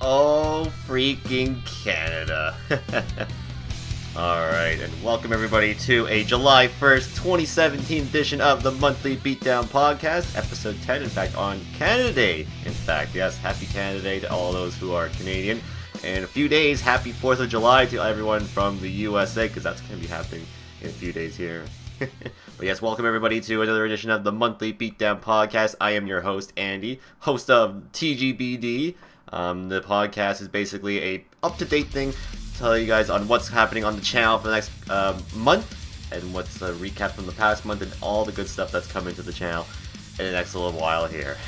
Oh, freaking Canada. Alright, and welcome everybody to a July 1st, 2017 edition of the Monthly Beatdown Podcast, episode 10, in fact, on Canada Day. In fact, yes, happy Canada Day to all those who are Canadian. And in a few days, happy 4th of July to everyone from the USA, because that's going to be happening in a few days here. But yes, welcome everybody to another edition of the Monthly Beatdown Podcast. I am your host, Andy, host of TGBD. The podcast is basically a up-to-date thing to tell you guys on what's happening on the channel for the next month, and what's a recap from the past month, and all the good stuff that's coming to the channel in the next little while here.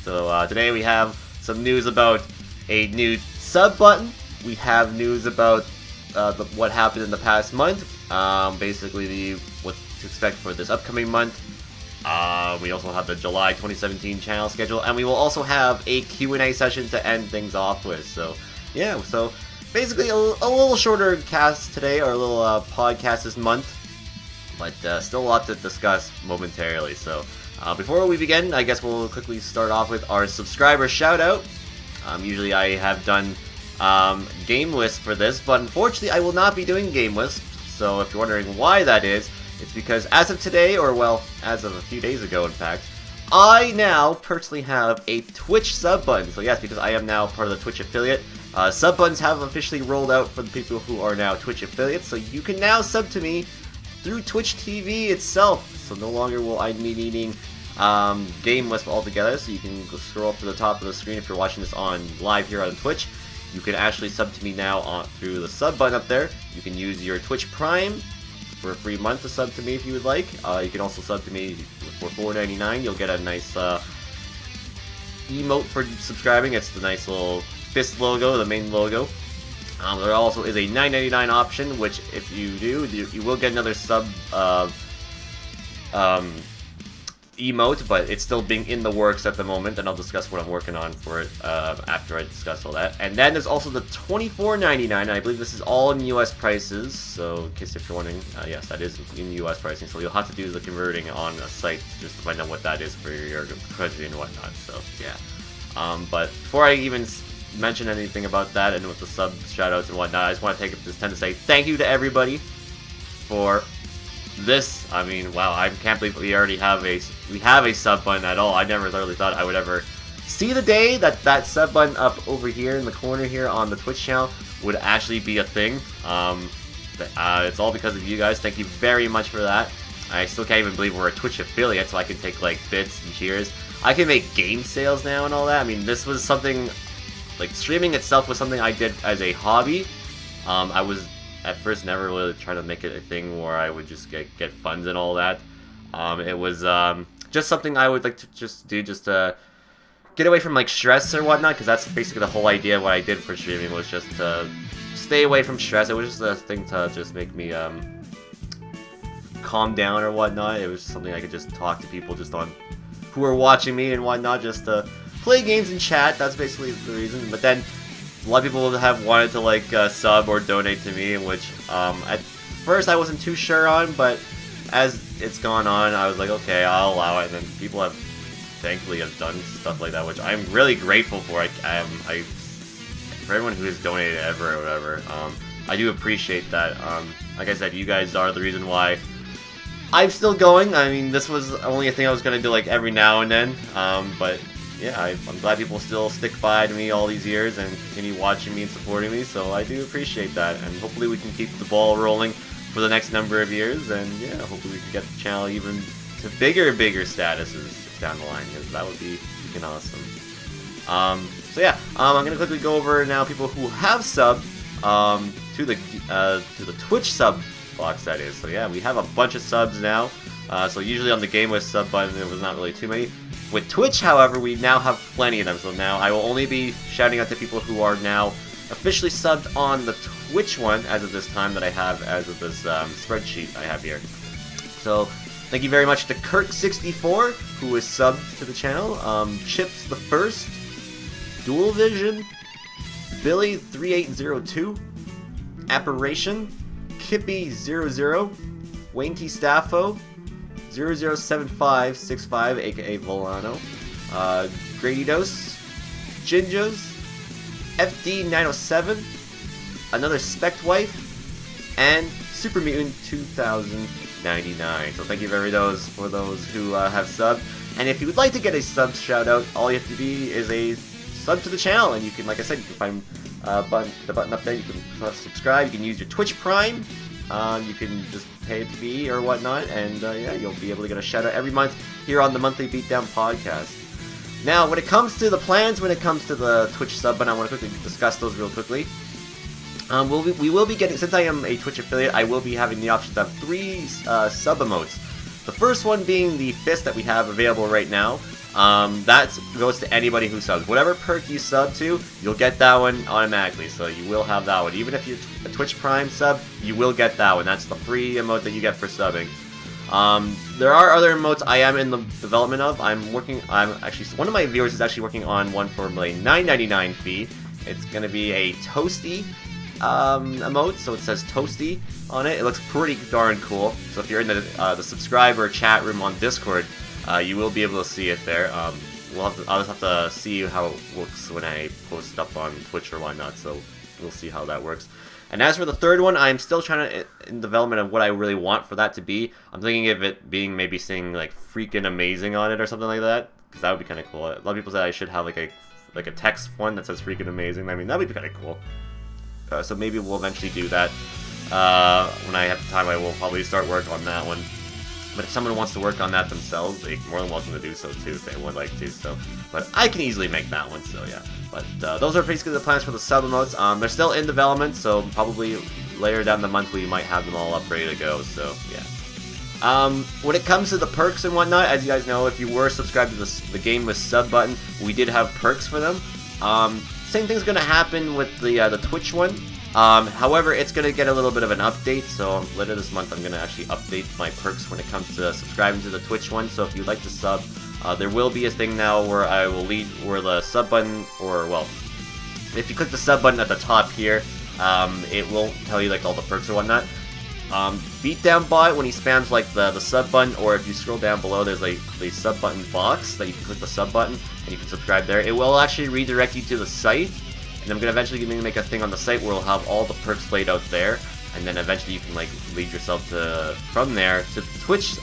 So today we have some news about a new sub button. We have news about what happened in the past month, basically what to expect for this upcoming month. We also have the July 2017 channel schedule, and we will also have a Q&A session to end things off with. So, yeah, so basically a little shorter cast today, or a little podcast this month, but still a lot to discuss momentarily. So, before we begin, I guess we'll quickly start off with our subscriber shout-out. Usually I have done game lists for this, but unfortunately I will not be doing game lists. So if you're wondering why that is, it's because as of today, or well, as of a few days ago in fact, I now personally have a Twitch sub button. So yes, because I am now part of the Twitch affiliate, sub buttons have officially rolled out for the people who are now Twitch affiliates. So you can now sub to me through Twitch TV itself. So no longer will I be needing game list altogether. So you can go scroll up to the top of the screen if you're watching this on live here on Twitch. You can actually sub to me now through the sub button up there. You can use your Twitch Prime for a free month to sub to me if you would like. You can also sub to me for $4.99. You'll get a nice emote for subscribing. It's the nice little fist logo, the main logo. There also is a $9.99 option, which if you do, you will get another sub emote, but it's still being in the works at the moment, and I'll discuss what I'm working on for it after I discuss all that. And then there's also the $24.99. I believe this is all in US prices, so in case if you're wondering, yes, that is in US pricing, so you'll have to do the converting on a site just to find out what that is for your country and whatnot. So yeah, but before I even mention anything about that and with the sub shoutouts and whatnot, I just want to take this time to say thank you to everybody for this. I mean, wow, I can't believe we already have a sub button at all. I never really thought I would ever see the day that that sub button up over here in the corner here on the Twitch channel would actually be a thing. It's all because of you guys. Thank you very much for that. I still can't even believe we're a Twitch affiliate, so I can take like bits and cheers. I can make game sales now and all that. I mean, this was something like streaming itself was something I did as a hobby. I was at first never really trying to make it a thing where I would just get funds and all that. It was just something I would like to just do just to get away from like stress or whatnot, because that's basically the whole idea of what I did for streaming, was just to stay away from stress. It was just a thing to just make me calm down or whatnot. It was something I could just talk to people just on who are watching me and whatnot, just to play games and chat. That's basically the reason. But then a lot of people have wanted to like sub or donate to me, which at first I wasn't too sure on, but as it's gone on, I was like, okay, I'll allow it. And then people have thankfully done stuff like that, which I'm really grateful for. For everyone who has donated ever or whatever, I do appreciate that. Like I said, you guys are the reason why I'm still going. I mean, this was only a thing I was gonna do like every now and then, but yeah, I'm glad people still stick by to me all these years and continue watching me and supporting me, so I do appreciate that, and hopefully we can keep the ball rolling for the next number of years, and yeah, hopefully we can get the channel even to bigger statuses down the line, because that would be freaking awesome. So yeah, I'm gonna quickly go over now people who have subbed to the Twitch sub box, that is. So yeah, we have a bunch of subs now. So usually on the game with sub button there was not really too many. With Twitch, however, we now have plenty of them, so now I will only be shouting out to people who are now officially subbed on the Twitch one as of this time that I have, as of this spreadsheet I have here. So, thank you very much to Kirk64, who is subbed to the channel, Chips the First, Dual Vision, Billy3802, Apparition, Kippy00, Wayne T. Staffo, 007565, aka Volano, Grady Dose, Jinjos, FD907, another Spect Wife, and Super Mutant 2099. So thank you for those who have subbed. And if you would like to get a sub shout out, all you have to be is a sub to the channel, and you can, like I said, you can find the button up there. You can subscribe. You can use your Twitch Prime. You can just pay a fee or whatnot, and yeah, you'll be able to get a shout out every month here on the Monthly Beatdown podcast. Now, when it comes to the plans, when it comes to the Twitch sub button, I want to quickly discuss those real quickly. We will be getting, since I am a Twitch affiliate, I will be having the option to have 3 sub emotes. The first one being the fist that we have available right now. That goes to anybody who subs. Whatever perk you sub to, you'll get that one automatically. So you will have that one. Even if you're a Twitch Prime sub, you will get that one. That's the free emote that you get for subbing. There are other emotes I am in the development of. I'm actually, one of my viewers is actually working on one for my $9.99 fee. It's going to be a Toasty emote, so it says Toasty on it. It looks pretty darn cool. So if you're in the subscriber chat room on Discord, you will be able to see it there. I'll just have to see how it looks when I post it up on Twitch or whatnot, so we'll see how that works. And as for the third one, I'm still trying to, in development of what I really want for that to be. I'm thinking of it being maybe saying like freaking amazing on it or something like that, because that would be kind of cool. A lot of people say I should have like a text one that says freaking amazing. I mean, that would be kind of cool. So maybe we'll eventually do that. When I have the time, I will probably start work on that one. But if someone wants to work on that themselves, they're more than welcome to do so too, if they would like to. So, but I can easily make that one, so yeah. But those are basically the plans for the sub emotes. They're still in development, so probably later down the month we might have them all up ready to go, so yeah. When it comes to the perks and whatnot, as you guys know, if you were subscribed to the Game with Sub button, we did have perks for them. Same thing's going to happen with the Twitch one. However, it's going to get a little bit of an update, so later this month I'm going to actually update my perks when it comes to subscribing to the Twitch one. So if you'd like to sub, there will be a thing now where I will lead where the sub button, or well, if you click the sub button at the top here, it will tell you like all the perks or whatnot. Beatdown bot, when he spams like the sub button, or if you scroll down below, there's like the sub button box that you can click the sub button and you can subscribe there. It will actually redirect you to the site. And I'm gonna eventually make a thing on the site where we'll have all the perks laid out there, and then eventually you can like lead yourself from there to Twitch,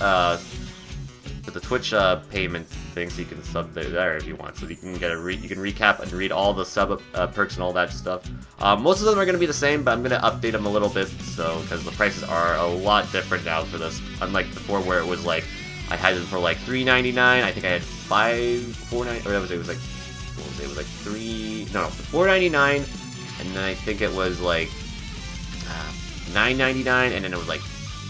payment thing, so you can sub there if you want. So you can get you can recap and read all the sub perks and all that stuff. Most of them are gonna be the same, but I'm gonna update them a little bit, so because the prices are a lot different now for this, unlike before where it was like I had them for like $3.99. I think I had $4.99, or it was like. It was like $4.99, and then I think it was like $9.99, and then it was like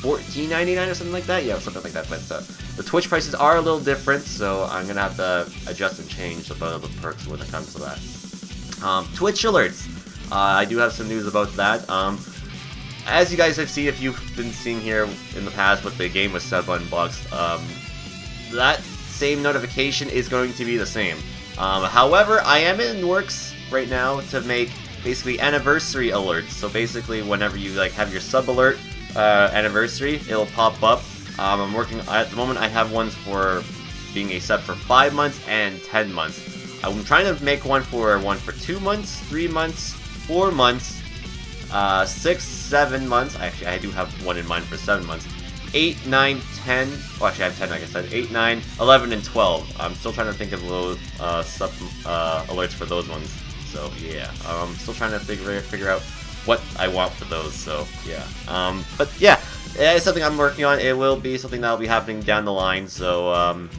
$14.99 or something like that. Yeah, something like that. But the Twitch prices are a little different, so I'm gonna have to adjust and change some of the perks when it comes to that. Twitch alerts. I do have some news about that. As you guys have seen, if you've been seeing here in the past with the Game with Sub Unboxed, that same notification is going to be the same. However, I am in works right now to make basically anniversary alerts. So basically, whenever you like have your sub alert anniversary, it'll pop up. I'm working at the moment. I have ones for being a sub for 5 months and 10 months. I'm trying to make one for 2 months, 3 months, 4 months, 6, 7 months. Actually, I do have one in mind for 7 months. 8, 9, 10. Oh, actually, I have 10, like I said. 8, 9, 11, and 12. I'm still trying to think of those sub alerts for those ones. So yeah, I'm still trying to figure out what I want for those. So yeah, but yeah, it's something I'm working on. It will be something that will be happening down the line. So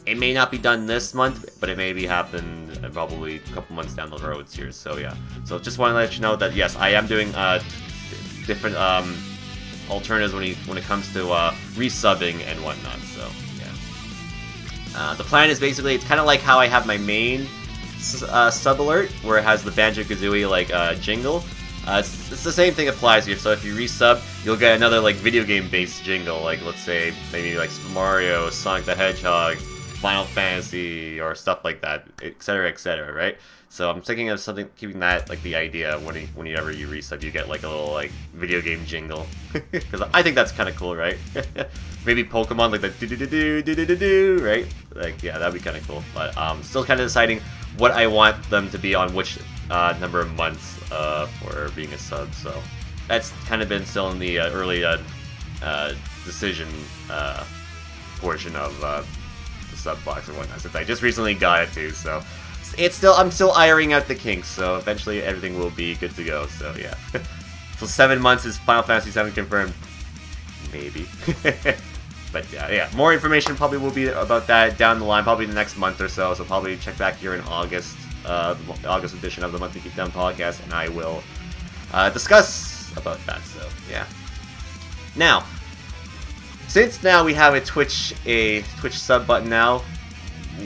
it may not be done this month, but it may be happening probably a couple months down the road here. So yeah, so just want to let you know that yes, I am doing different alternatives when it comes to resubbing and whatnot. So yeah, the plan is basically it's kind of like how I have my main sub alert where it has the Banjo-Kazooie like jingle. It's the same thing applies here. So if you resub, you'll get another like video game based jingle, like let's say maybe like Super Mario, Sonic the Hedgehog, Final Fantasy, or stuff like that, etc., right? So I'm thinking of something, keeping that like the idea whenever you resub, you get like a little like video game jingle, because I think that's kind of cool, right? Maybe Pokemon like the do do do do do do do, right? Like yeah, that'd be kind of cool. But still kind of deciding what I want them to be on which number of months for being a sub. So that's kind of been still in the early decision portion of the sub box and whatnot, since I just recently got it too. So I'm still ironing out the kinks. So eventually everything will be good to go. So yeah. So 7 months is Final Fantasy VII confirmed. Maybe. But yeah, more information probably will be about that down the line, probably the next month or so. So probably check back here in August, the August edition of the Monthly Beatdown podcast, and I will discuss about that. So yeah. Now, since now we have a Twitch sub button now,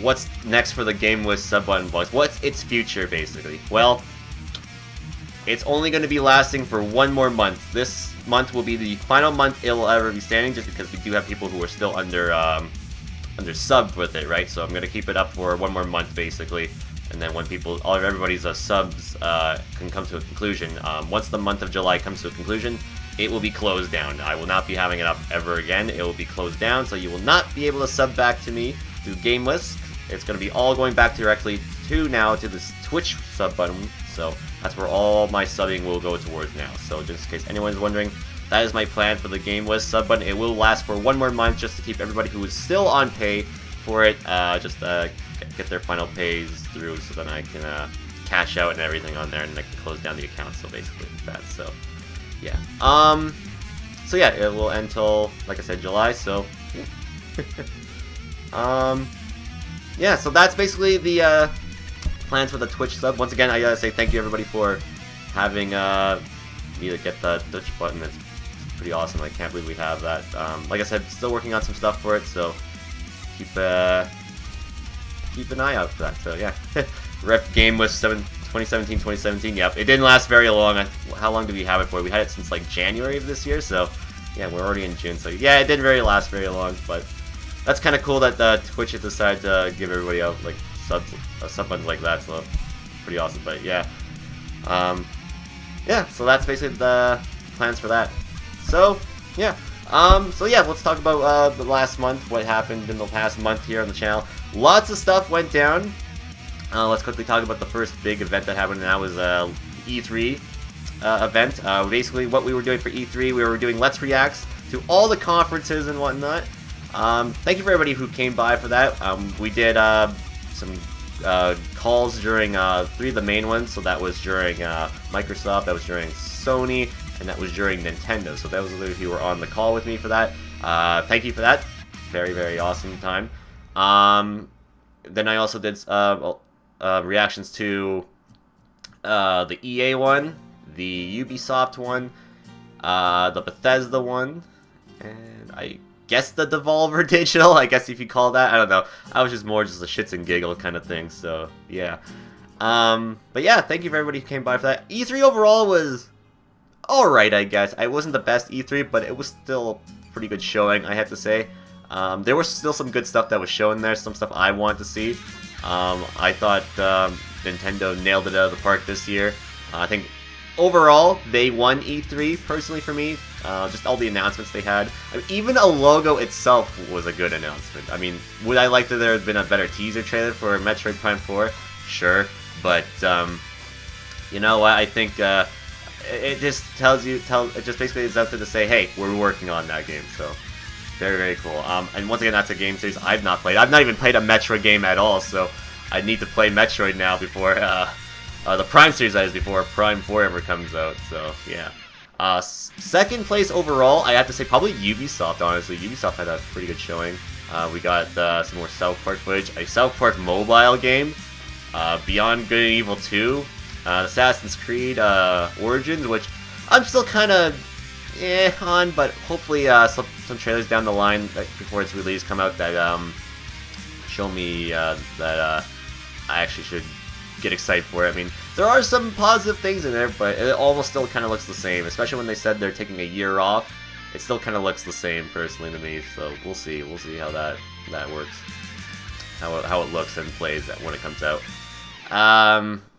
what's next for the Game with sub button, boys? What's its future, basically? Well, it's only going to be lasting for one more month. This month will be the final month it will ever be standing, just because we do have people who are still under subbed with it, right? So I'm going to keep it up for one more month, basically. And then when everybody's subs can come to a conclusion, once the month of July comes to a conclusion, it will be closed down. I will not be having it up ever again. It will be closed down, so you will not be able to sub back to me through Game List. It's going to be all going back directly to this Twitch sub button. So that's where all my subbing will go towards now. So just in case anyone's wondering, that is my plan for the Game List sub button. It will last for one more month, just to keep everybody who is still on pay for it, get their final pays through, so then I can cash out and everything on there, and I can close down the account. So basically that. So yeah. So yeah, it will end till, like I said, July. So yeah. Yeah. So that's basically the plans for the Twitch sub. Once again, I gotta say thank you everybody for having me to get the Twitch button. It's pretty awesome. I can't believe we have that. Like I said, still working on some stuff for it, so keep an eye out for that. So yeah. Rep Game was 2017. Yep, it didn't last very long. How long did we have it for? We had it since like January of this year, so yeah, we're already in June. So yeah, it didn't last very long, but that's kind of cool that Twitch has decided to give everybody out like sub buttons like that. So pretty awesome. But yeah, yeah. So that's basically the plans for that. So yeah. Let's talk about the last month. What happened in the past month here on the channel? Lots of stuff went down. Let's quickly talk about the first big event that happened, and that was E3 event. Basically, what we were doing for E3, we were doing Let's Reacts to all the conferences and whatnot. Thank you for everybody who came by for that. We did some calls during 3 of the main ones. So that was during Microsoft, that was during Sony, and that was during Nintendo. So those of you who were on the call with me for that. Thank you for that. Very, very awesome time. Then I also did reactions to the EA one, the Ubisoft one, the Bethesda one, and I guess the Devolver Digital, I guess if you call that. I don't know. I was just more a shits and giggle kind of thing, so yeah. But yeah, thank you for everybody who came by for that. E3 overall was alright, I guess. I wasn't the best E3, but it was still a pretty good showing, I have to say. There was still some good stuff that was shown there, some stuff I wanted to see. I thought Nintendo nailed it out of the park this year. I think overall, they won E3, personally for me. Just all the announcements they had. I mean, even a logo itself was a good announcement. I mean, would I like that there had been a better teaser trailer for Metroid Prime 4? Sure. But, you know what, I think it just it just basically is out there to say, hey, we're working on that game, so very, very cool. And once again, that's a game series I've not played. I've not even played a Metroid game at all, so I need to play Metroid now before the Prime series, that is, before Prime 4 ever comes out. So yeah. Second place overall, I have to say probably Ubisoft. Honestly, Ubisoft had a pretty good showing. We got some more South Park footage, a South Park mobile game, Beyond Good and Evil 2, Assassin's Creed Origins, which I'm still kind of on, but hopefully some trailers down the line before its release come out that show me that I actually should get excited for it. I mean, there are some positive things in there, but it almost still kind of looks the same, especially when they said they're taking a year off. It still kind of looks the same, personally, to me, so we'll see how that works, how it looks and plays when it comes out.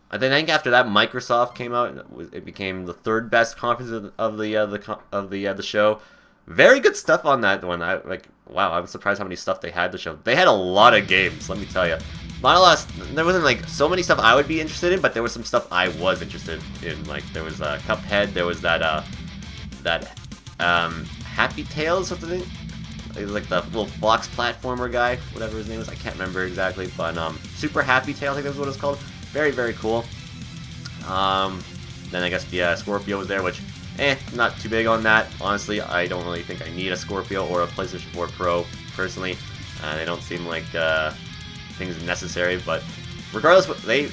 I think after that, Microsoft came out. It became the third best conference of the show. Very good stuff on that one. Wow, I'm surprised how many stuff they had to show. They had a lot of games, let me tell you. not a lot. There wasn't like so many stuff I would be interested in, but there was some stuff I was interested in. Like there was Cuphead. There was Happy Tales or something. It was like the little fox platformer guy, whatever his name was. I can't remember exactly, but Super Happy Tail, I think that's what it's called. Very, very cool. Then I guess the Scorpio was there, which, not too big on that. Honestly, I don't really think I need a Scorpio or a PlayStation 4 Pro, personally. They don't seem like things necessary, but regardless, they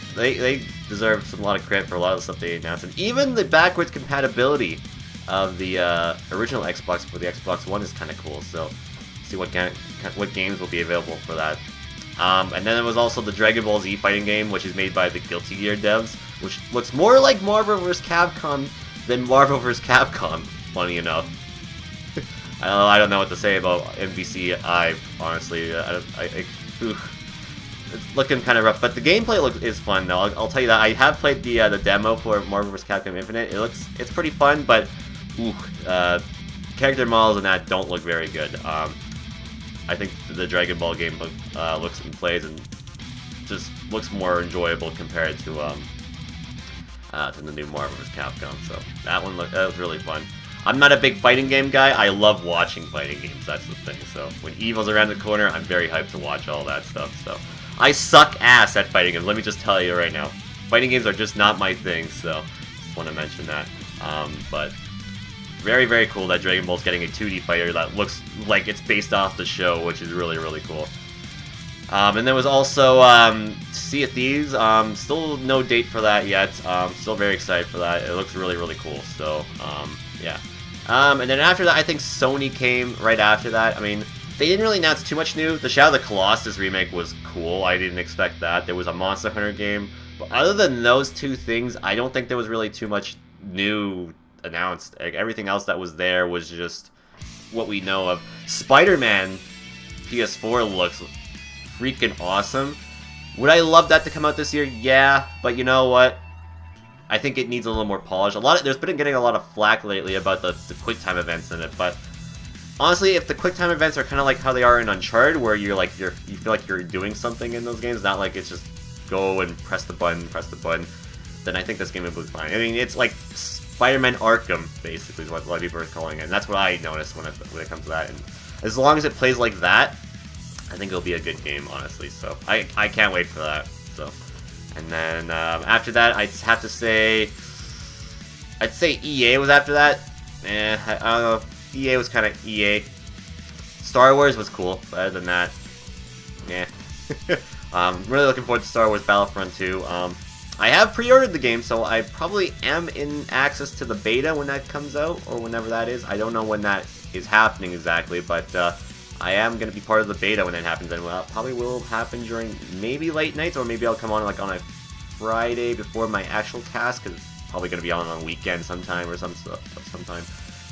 deserve a lot of credit for a lot of the stuff they announced. And even the backwards compatibility of the original Xbox for the Xbox One is kind of cool, so see what games will be available for that. And then there was also the Dragon Ball Z fighting game, which is made by the Guilty Gear devs, which looks more like Marvel vs. Capcom than Marvel vs. Capcom, funny enough. I don't know what to say about MVC. Honestly, it's looking kind of rough, but the gameplay is fun though. I'll tell you that. I have played the demo for Marvel vs. Capcom Infinite. It's pretty fun, but character models and that don't look very good. I think the Dragon Ball game looks and plays and just looks more enjoyable compared to the new Marvel vs. Capcom. So that was really fun. I'm not a big fighting game guy. I love watching fighting games. That's the thing. So when Evil's around the corner, I'm very hyped to watch all that stuff. So I suck ass at fighting games. Let me just tell you right now. Fighting games are just not my thing. So just want to mention that. But very, very cool that Dragon Ball's getting a 2D fighter that looks like it's based off the show, which is really, really cool. And there was also Sea of Thieves. Still no date for that yet. Still very excited for that. It looks really, really cool. So, yeah. And then after that, I think Sony came right after that. I mean, they didn't really announce too much new. The Shadow of the Colossus remake was cool. I didn't expect that. There was a Monster Hunter game. But other than those two things, I don't think there was really too much new announced. Like, everything else that was there was just what we know of. Spider-Man PS4 looks freaking awesome. Would I love that to come out this year? Yeah, but you know what? I think it needs a little more polish. There's been getting a lot of flack lately about the QuickTime events in it, but honestly, if the QuickTime events are kind of like how they are in Uncharted, where you feel like you're doing something in those games, not like it's just go and press the button, then I think this game will be fine. I mean, it's like Spider-Man Arkham, basically, is what a lot of people are calling it, and that's what I noticed when it comes to that. And as long as it plays like that, I think it'll be a good game, honestly. So I can't wait for that. So, and then after that, I'd have to say, EA was after that. I don't know. EA was kind of EA. Star Wars was cool, but other than that, yeah. I'm really looking forward to Star Wars Battlefront 2. I have pre-ordered the game, so I probably am in access to the beta when that comes out, or whenever that is. I don't know when that is happening exactly, but I am going to be part of the beta when that happens, and it probably will happen during maybe late nights, or maybe I'll come on like on a Friday before my actual cast, because it's probably going to be on a weekend sometime or sometime.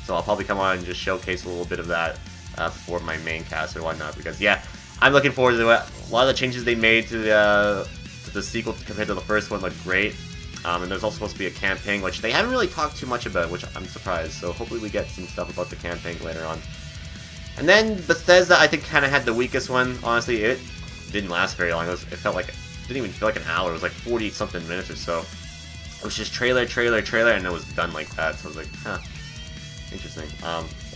So I'll probably come on and just showcase a little bit of that before my main cast or whatnot, because yeah, I'm looking forward to it. A lot of the changes they made to the sequel compared to the first one look great. And there's also supposed to be a campaign, which they haven't really talked too much about, which I'm surprised. So hopefully we get some stuff about the campaign later on. And then Bethesda, I think, kind of had the weakest one. Honestly, it didn't last very long. It didn't even feel like an hour. It was like 40-something minutes or so. It was just trailer, and it was done like that. So I was like, huh, interesting.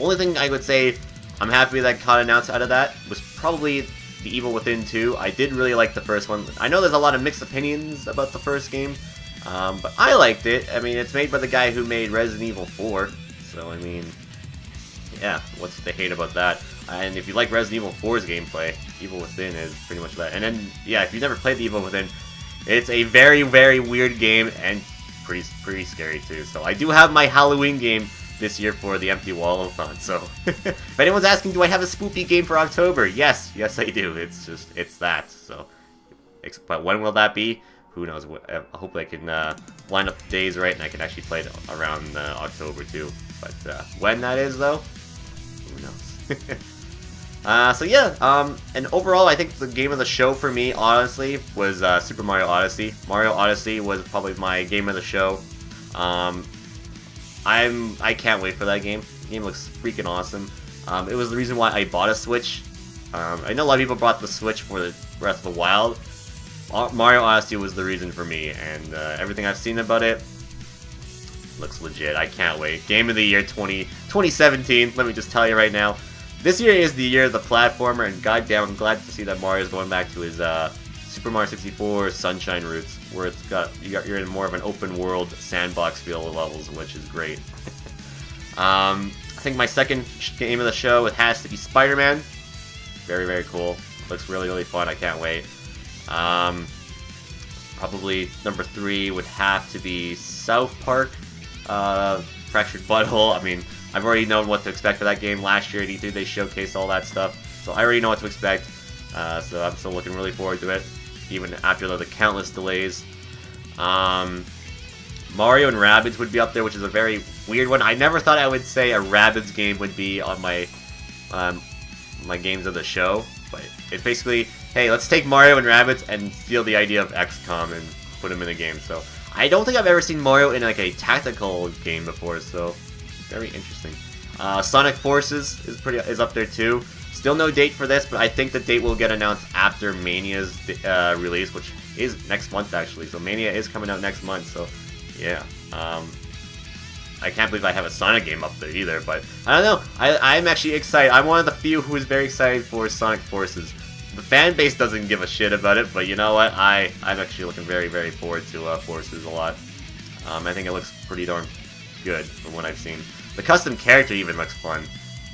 Only thing I would say I'm happy that got announced out of that was probably The Evil Within 2. I did really like the first one. I know there's a lot of mixed opinions about the first game, but I liked it. I mean, it's made by the guy who made Resident Evil 4, so I mean, yeah, what's to hate about that? And if you like Resident Evil 4's gameplay, Evil Within is pretty much that. And then, yeah, if you've never played The Evil Within, it's a very, very weird game and pretty scary too. So I do have my Halloween game this year for the Empty Wall-a-thon. So if anyone's asking, do I have a spoopy game for October? Yes, I do. It's that. So, but when will that be? Who knows? Hopefully I can line up the days right and I can actually play it around October too. But when that is, though, who knows? So yeah, and overall, I think the game of the show for me, honestly, was Super Mario Odyssey. Mario Odyssey was probably my game of the show. I can't wait for that game. The game looks freaking awesome. It was the reason why I bought a Switch. I know a lot of people bought the Switch for the Breath of the Wild. Mario Odyssey was the reason for me, and everything I've seen about it looks legit. I can't wait. Game of the Year 2017, let me just tell you right now. This year is the year of the platformer, and goddamn, I'm glad to see that Mario's going back to his Super Mario 64 Sunshine roots, where you're in more of an open world sandbox feel of levels, which is great. I think my second game of the show, it has to be Spider-Man. Very, very cool. Looks really, really fun. I can't wait. Probably number 3 would have to be South Park, Fractured Butthole. I mean, I've already known what to expect for that game. Last year at E3, they showcased all that stuff, so I already know what to expect. So I'm still looking really forward to it, even after the countless delays. Mario and Rabbids would be up there, which is a very weird one. I never thought I would say a Rabbids game would be on my my games of the show, but it's basically, hey, let's take Mario and Rabbids and steal the idea of XCOM and put them in a game. So I don't think I've ever seen Mario in like a tactical game before, so very interesting. Sonic Forces is up there too. Still no date for this, but I think the date will get announced after Mania's release, which is next month actually. So Mania is coming out next month, so yeah. I can't believe I have a Sonic game up there either, but I don't know. I'm actually excited. I'm one of the few who is very excited for Sonic Forces. The fan base doesn't give a shit about it, but you know what? I'm actually looking very, very forward to Forces a lot. I think it looks pretty darn good from what I've seen. The custom character even looks fun,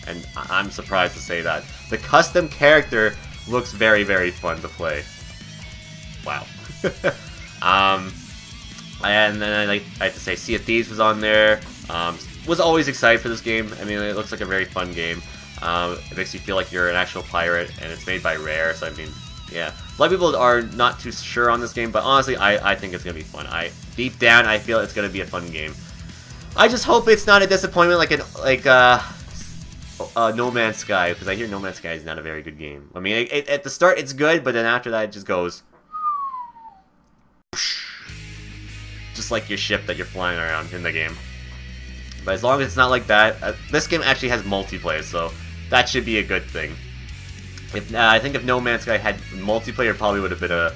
and I'm surprised to say that. The custom character looks very, very fun to play. Wow. And then I have to say, Sea of Thieves was on there. Was always excited for this game. I mean, it looks like a very fun game. It makes you feel like you're an actual pirate, and it's made by Rare, so I mean, yeah. A lot of people are not too sure on this game, but honestly, I think it's going to be fun. Deep down, I feel it's going to be a fun game. I just hope it's not a disappointment like No Man's Sky, because I hear No Man's Sky is not a very good game. I mean, at the start it's good, but then after that it just goes... just like your ship that you're flying around in the game. But as long as it's not like that, this game actually has multiplayer, so that should be a good thing. I think if No Man's Sky had multiplayer, it probably would have been a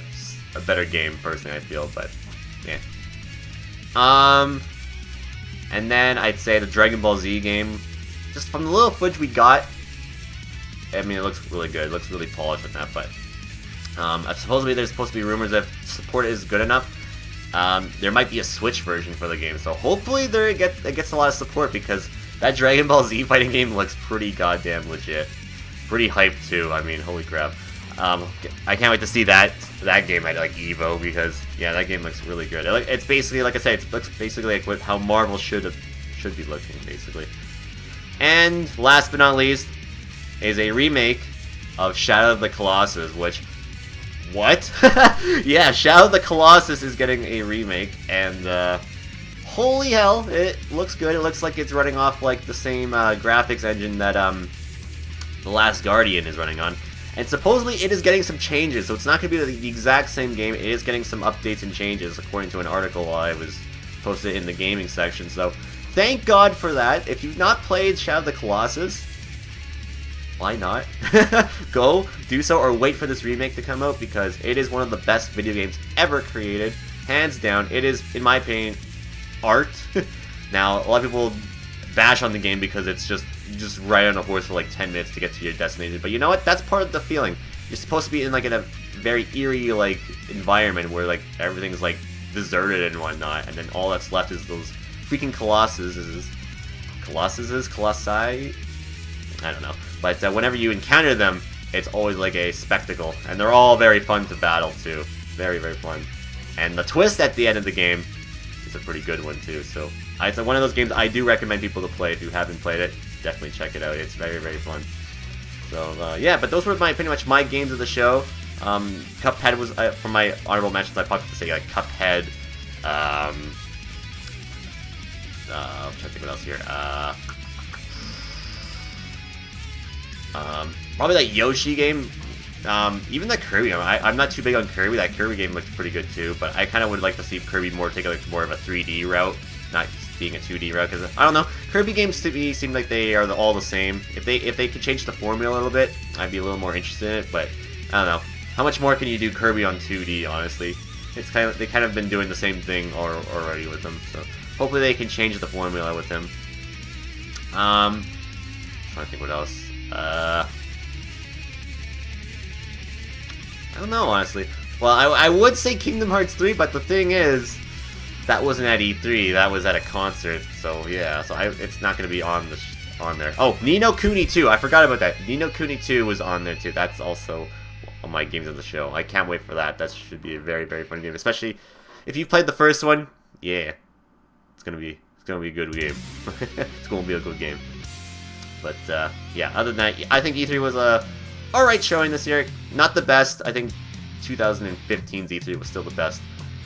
better game, personally, I feel, but yeah. And then I'd say the Dragon Ball Z game, just from the little footage we got, I mean, it looks really good. It looks really polished with that, but supposedly there's supposed to be rumors that if support is good enough, there might be a Switch version for the game, so hopefully it gets a lot of support, because that Dragon Ball Z fighting game looks pretty goddamn legit. Pretty hyped too, I mean, holy crap. I can't wait to see that game at like EVO, because yeah, that game looks really good. It's basically, like I said, it looks basically like how Marvel should be looking, basically. And last but not least is a remake of Shadow of the Colossus, which... What? Yeah, Shadow of the Colossus is getting a remake, and holy hell, it looks good. It looks like it's running off like the same graphics engine that The Last Guardian is running on. And supposedly it is getting some changes, so it's not going to be the exact same game. It is getting some updates and changes, according to an article I was posted in the gaming section. So thank God for that. If you've not played Shadow of the Colossus, why not? Go, do so, or wait for this remake to come out, because it is one of the best video games ever created. Hands down, it is, in my opinion, art. Now, a lot of people bash on the game because it's just, you just ride on a horse for like 10 minutes to get to your destination. But you know what? That's part of the feeling. You're supposed to be in like in a very eerie like environment where like everything's like deserted and whatnot, and then all that's left is those freaking Colossi? I don't know. But whenever you encounter them, it's always like a spectacle, and they're all very fun to battle too. Very, very fun. And the twist at the end of the game is a pretty good one too. So it's one of those games I do recommend people to play. If you haven't played it, definitely check it out. It's very, very fun. So yeah, but those were pretty much my games of the show. Cuphead was for my honorable mentions. I probably have to say like Cuphead. I'm trying to think what else here. Probably that Yoshi game. Even that Kirby game. I'm not too big on Kirby. That Kirby game looked pretty good too, but I kind of would like to see Kirby take like more of a 3D route, not being a 2D route, because I don't know. Kirby games to me seem like they are all the same. If they could change the formula a little bit, I'd be a little more interested in it, but I don't know. How much more can you do Kirby on 2D, honestly? They kind of been doing the same thing already with him, so hopefully they can change the formula with him. Trying to think what else. I don't know, honestly. Well, I would say Kingdom Hearts 3, but the thing is, that wasn't at E3, that was at a concert, so yeah, so it's not going to be on there. Oh, Ni no Kuni 2, I forgot about that. Ni no Kuni 2 was on there too, that's also on my games of the show. I can't wait for that, that should be a very, very fun game, especially if you played the first one, yeah, it's going to be a good game. It's going to be a good game. But, yeah, other than that, I think E3 was a alright showing this year. Not the best, I think 2015's E3 was still the best,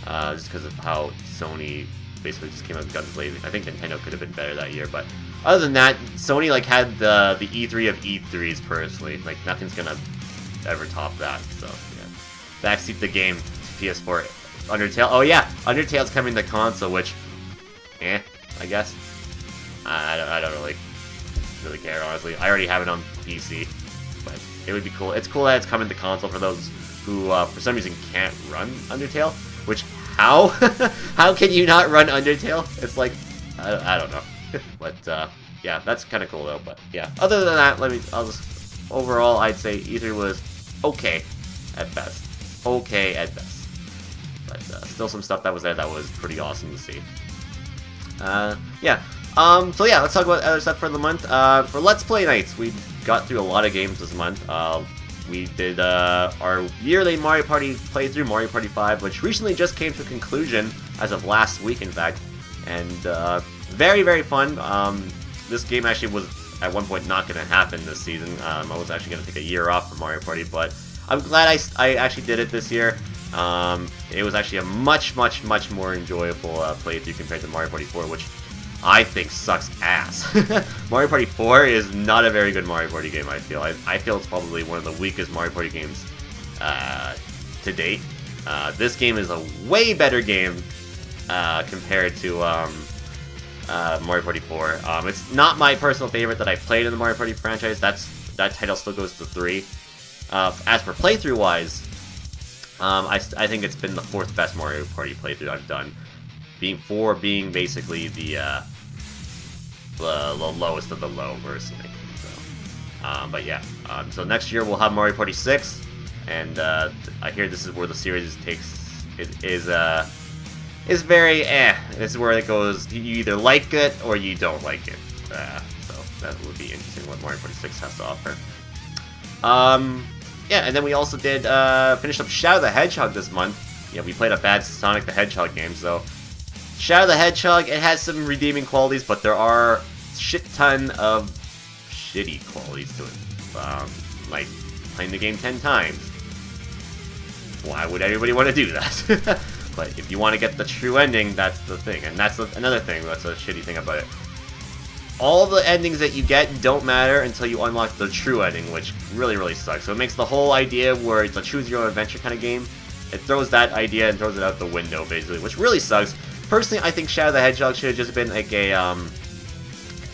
just because of how Sony basically just came out with guns blazing. I think Nintendo could have been better that year, but other than that, Sony like had the E3 of E3s personally. Like nothing's gonna ever top that. So yeah, backseat the game to PS4. Undertale. Oh yeah, Undertale's coming to console, which, I guess. I don't really care honestly. I already have it on PC, but it would be cool. It's cool that it's coming to console for those who for some reason can't run Undertale. Which how how can you not run Undertale? It's like I don't know. But yeah, that's kind of cool though. But yeah, other than that, overall I'd say E3 was okay at best. Okay at best. But still some stuff that was there that was pretty awesome to see. Yeah. So yeah, let's talk about other stuff for the month. For Let's Play nights, we got through a lot of games this month. We did our yearly Mario Party playthrough, Mario Party 5, which recently just came to a conclusion as of last week, in fact. And very, very fun. This game actually was at one point not going to happen this season. I was actually going to take a year off from Mario Party, but I'm glad I actually did it this year. It was actually a much, much, much more enjoyable playthrough compared to Mario Party 4, which I think sucks ass. Mario Party 4 is not a very good Mario Party game, I feel. I feel it's probably one of the weakest Mario Party games to date. This game is a way better game compared to Mario Party 4. It's not my personal favorite that I played in the Mario Party franchise. That title still goes to 3. As for playthrough-wise, I think it's been the 4th best Mario Party playthrough I've done. Being basically the lowest of the low, personally. So, but yeah, so next year we'll have Mario Party 6, and I hear this is where the series is very This is where it goes. You either like it or you don't like it. So that would be interesting what Mario Party 6 has to offer. Yeah, and then we also did finish up Shadow the Hedgehog this month. Yeah, we played a bad Sonic the Hedgehog game, so Shadow the Hedgehog, it has some redeeming qualities, but there are shit ton of shitty qualities to it. Like playing the game 10 times. Why would everybody want to do that? But if you want to get the true ending, that's the thing. And that's another thing that's a shitty thing about it. All the endings that you get don't matter until you unlock the true ending, which really, really sucks. So it makes the whole idea where it's a choose-your-own-adventure kind of game, it throws that idea and throws it out the window, basically, which really sucks. Personally, I think Shadow the Hedgehog should have just been like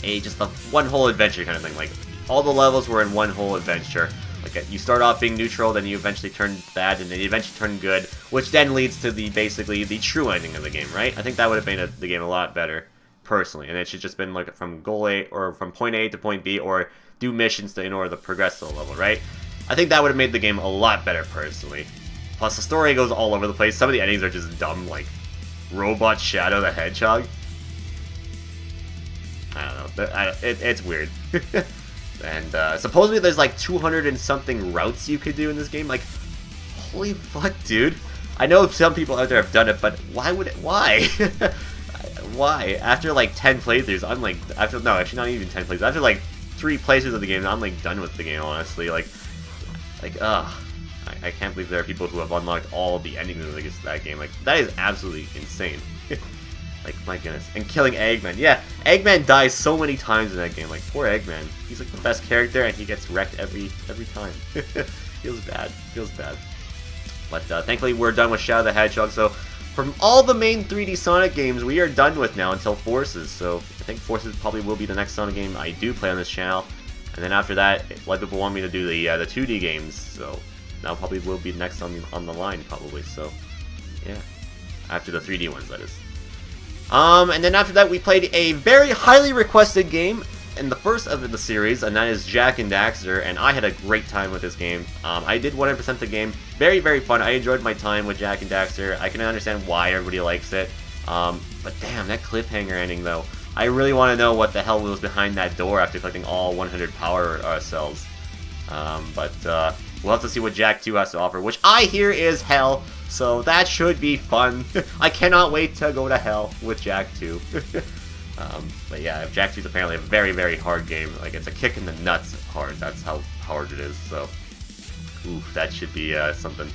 just a one whole adventure kind of thing. Like all the levels were in one whole adventure. Like you start off being neutral, then you eventually turn bad, and then you eventually turn good, which then leads to basically the true ending of the game, right? I think that would have made the game a lot better, personally. And it should just been like from goal A or from point A to point B, or do missions in order to progress to the level, right? I think that would have made the game a lot better, personally. Plus, the story goes all over the place. Some of the endings are just dumb, like Robot Shadow the Hedgehog. I don't know. It's weird. And supposedly there's like 200 and something routes you could do in this game. Like, holy fuck, dude. I know some people out there have done it, but why? Why? After like 10 playthroughs, I'm like, no, actually not even 10 playthroughs. After like 3 playthroughs of the game, I'm like done with the game, honestly. Like, I can't believe there are people who have unlocked all the endings of that game. Like, that is absolutely insane. Like, my goodness. And killing Eggman. Yeah, Eggman dies so many times in that game. Like, poor Eggman. He's like the best character, and he gets wrecked every time. Feels bad. But thankfully, we're done with Shadow the Hedgehog. So, from all the main 3D Sonic games, we are done with now until Forces. So, I think Forces probably will be the next Sonic game I do play on this channel. And then after that, a lot of people want me to do the 2D games. So, now probably will be next on the line, probably. So, yeah, after the 3D ones, that is. And then after that, we played a very highly requested game in the first of the series, and that is Jak and Daxter, and I had a great time with this game. I did 100% the game. Very, very fun. I enjoyed my time with Jak and Daxter. I can understand why everybody likes it. But damn, that cliffhanger ending, though. I really want to know what the hell was behind that door after collecting all 100 power cells. But we'll have to see what Jak 2 has to offer, which I hear is hell, so that should be fun. I cannot wait to go to hell with Jak 2. But yeah, Jak 2 is apparently a very, very hard game. Like, it's a kick in the nuts hard. That's how hard it is, so... Oof, that should be something.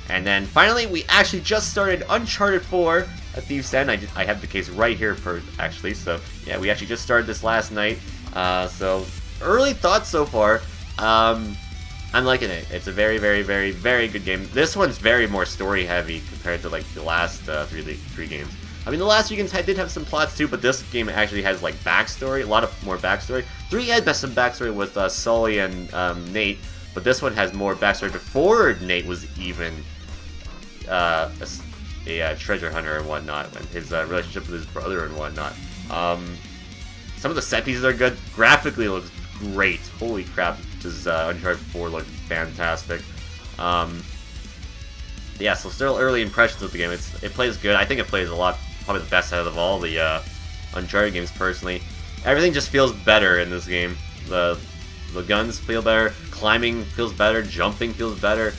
And then finally, we actually just started Uncharted 4 at Thief's End. I have the case right here, actually. So yeah, we actually just started this last night. So early thoughts so far. I'm liking it. It's a very, very, very, very good game. This one's very more story heavy compared to like the last three games. I mean, the last few games did have some plots too, but this game actually has like backstory, a lot of more backstory. 3 had some backstory with Sully and Nate, but this one has more backstory before Nate was even a treasure hunter and whatnot, and his relationship with his brother and whatnot. Some of the set pieces are good. Graphically, it looks great. Holy crap, does Uncharted 4 look fantastic. Yeah, so still early impressions of the game. It plays good. I think it plays a lot, probably the best out of all the Uncharted games, personally. Everything just feels better in this game. The guns feel better, climbing feels better, jumping feels better.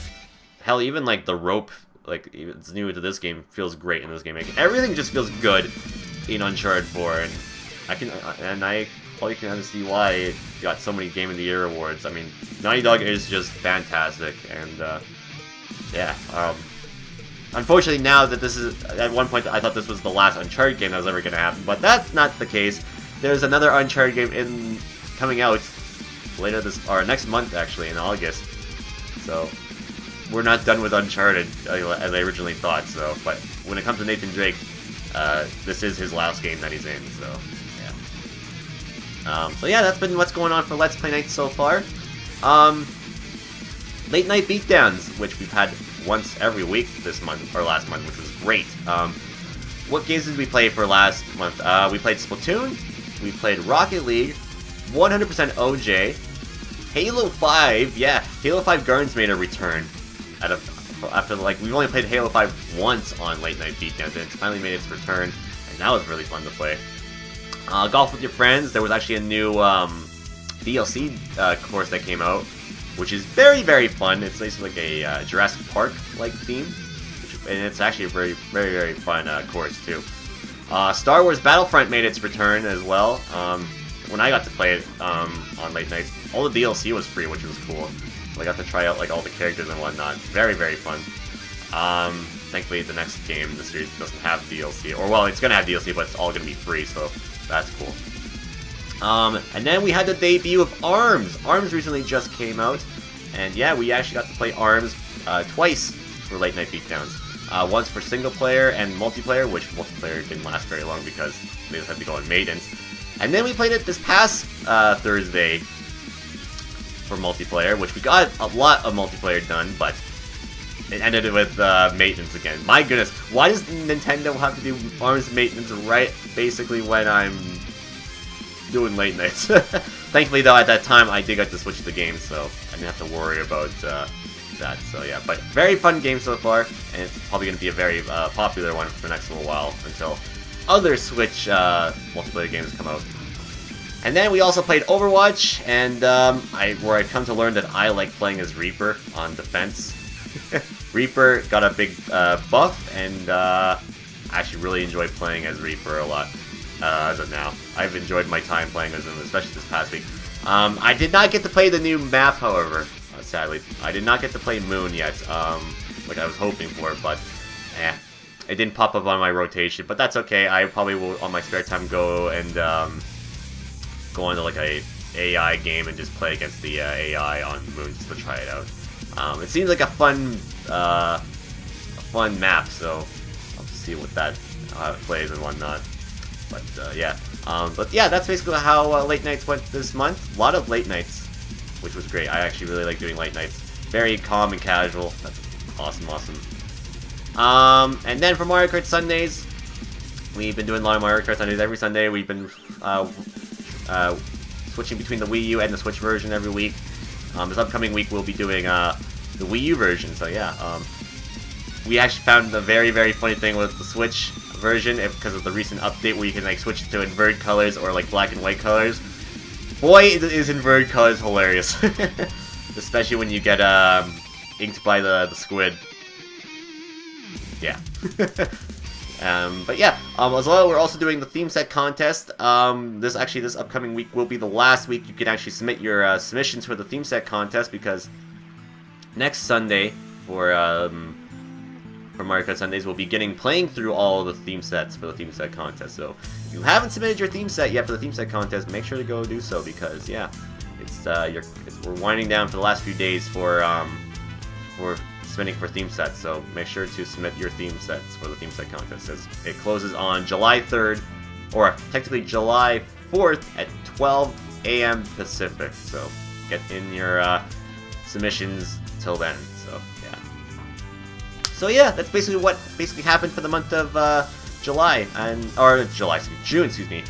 Hell, even like the rope, like it's new to this game, feels great in this game. Like, everything just feels good in Uncharted 4, and I probably can understand why it got so many Game of the Year awards. I mean, Naughty Dog is just fantastic, and yeah. Unfortunately, now that this is, at one point I thought this was the last Uncharted game that was ever going to happen, but that's not the case. There's another Uncharted game coming out later next month, actually, in August. So we're not done with Uncharted as I originally thought. So, but when it comes to Nathan Drake, this is his last game that he's in. So yeah. So yeah, that's been what's going on for Let's Play Night so far. Late night beatdowns, which we've had once every week this month, or last month, which was great. What games did we play for last month? We played Splatoon, we played Rocket League, 100% OJ, Halo 5, yeah, Halo 5 Guardians made a return. After, like, we've only played Halo 5 once on Late Night Beatdowns, and it's finally made its return, and that was really fun to play. Golf with Your Friends, there was actually a new DLC course that came out, which is very, very fun. It's basically like a Jurassic Park-like theme, and it's actually a very, very, very fun course, too. Star Wars Battlefront made its return as well. When I got to play it on late nights, all the DLC was free, which was cool. So I got to try out like all the characters and whatnot. Very, very fun. Thankfully, the next game in the series doesn't have DLC. Or, well, it's going to have DLC, but it's all going to be free, so that's cool. And then we had the debut of ARMS. ARMS recently just came out, and yeah, we actually got to play ARMS twice for Late Night Beatdowns. Once for single player and multiplayer, which multiplayer didn't last very long because they just had to go on Maidens. And then we played it this past Thursday for multiplayer, which we got a lot of multiplayer done, but it ended with maintenance again. My goodness, why does Nintendo have to do ARMS maintenance right basically when I'm doing late nights? Thankfully, though, at that time, I did get to switch the game, so I didn't have to worry about that. So yeah, but very fun game so far, and it's probably going to be a very popular one for the next little while until other Switch multiplayer games come out. And then we also played Overwatch, and where I've come to learn that I like playing as Reaper on defense. Reaper got a big buff, and I actually really enjoy playing as Reaper a lot as of now. I've enjoyed my time playing as him, especially this past week. I did not get to play the new map, however, sadly. I did not get to play Moon yet, like I was hoping for, but it didn't pop up on my rotation, but that's okay. I probably will, on my spare time, go and go into like a AI game and just play against the AI on Moon just to try it out. It seems like a fun map, so I'll just see how it plays and whatnot. But yeah, that's basically how late nights went this month. A lot of late nights, which was great. I actually really like doing late nights. very calm and casual. That's awesome. And then for Mario Kart Sundays, we've been doing a lot of Mario Kart Sundays every Sunday. We've been switching between the Wii U and the Switch version every week. This upcoming week we'll be doing the Wii U version, so yeah. We actually found a very, very funny thing with the Switch version because of the recent update where you can like switch to inverted colors or like black and white colors. Boy, is inverted colors hilarious. Especially when you get inked by the squid. Yeah. But yeah, as well, we're also doing the theme set contest. This upcoming week will be the last week you can actually submit your submissions for the theme set contest, because next Sunday for Mario Kart Sundays we'll be playing through all the theme sets for the theme set contest. So if you haven't submitted your theme set yet for the theme set contest, make sure to go do so, because yeah, we're winding down for the last few days for submitting for theme sets, so make sure to submit your theme sets for the theme set contest. It closes on July 3rd, or technically July 4th at 12 a.m. Pacific, so get in your submissions till then. So yeah, that's basically what happened for the month of June, excuse me.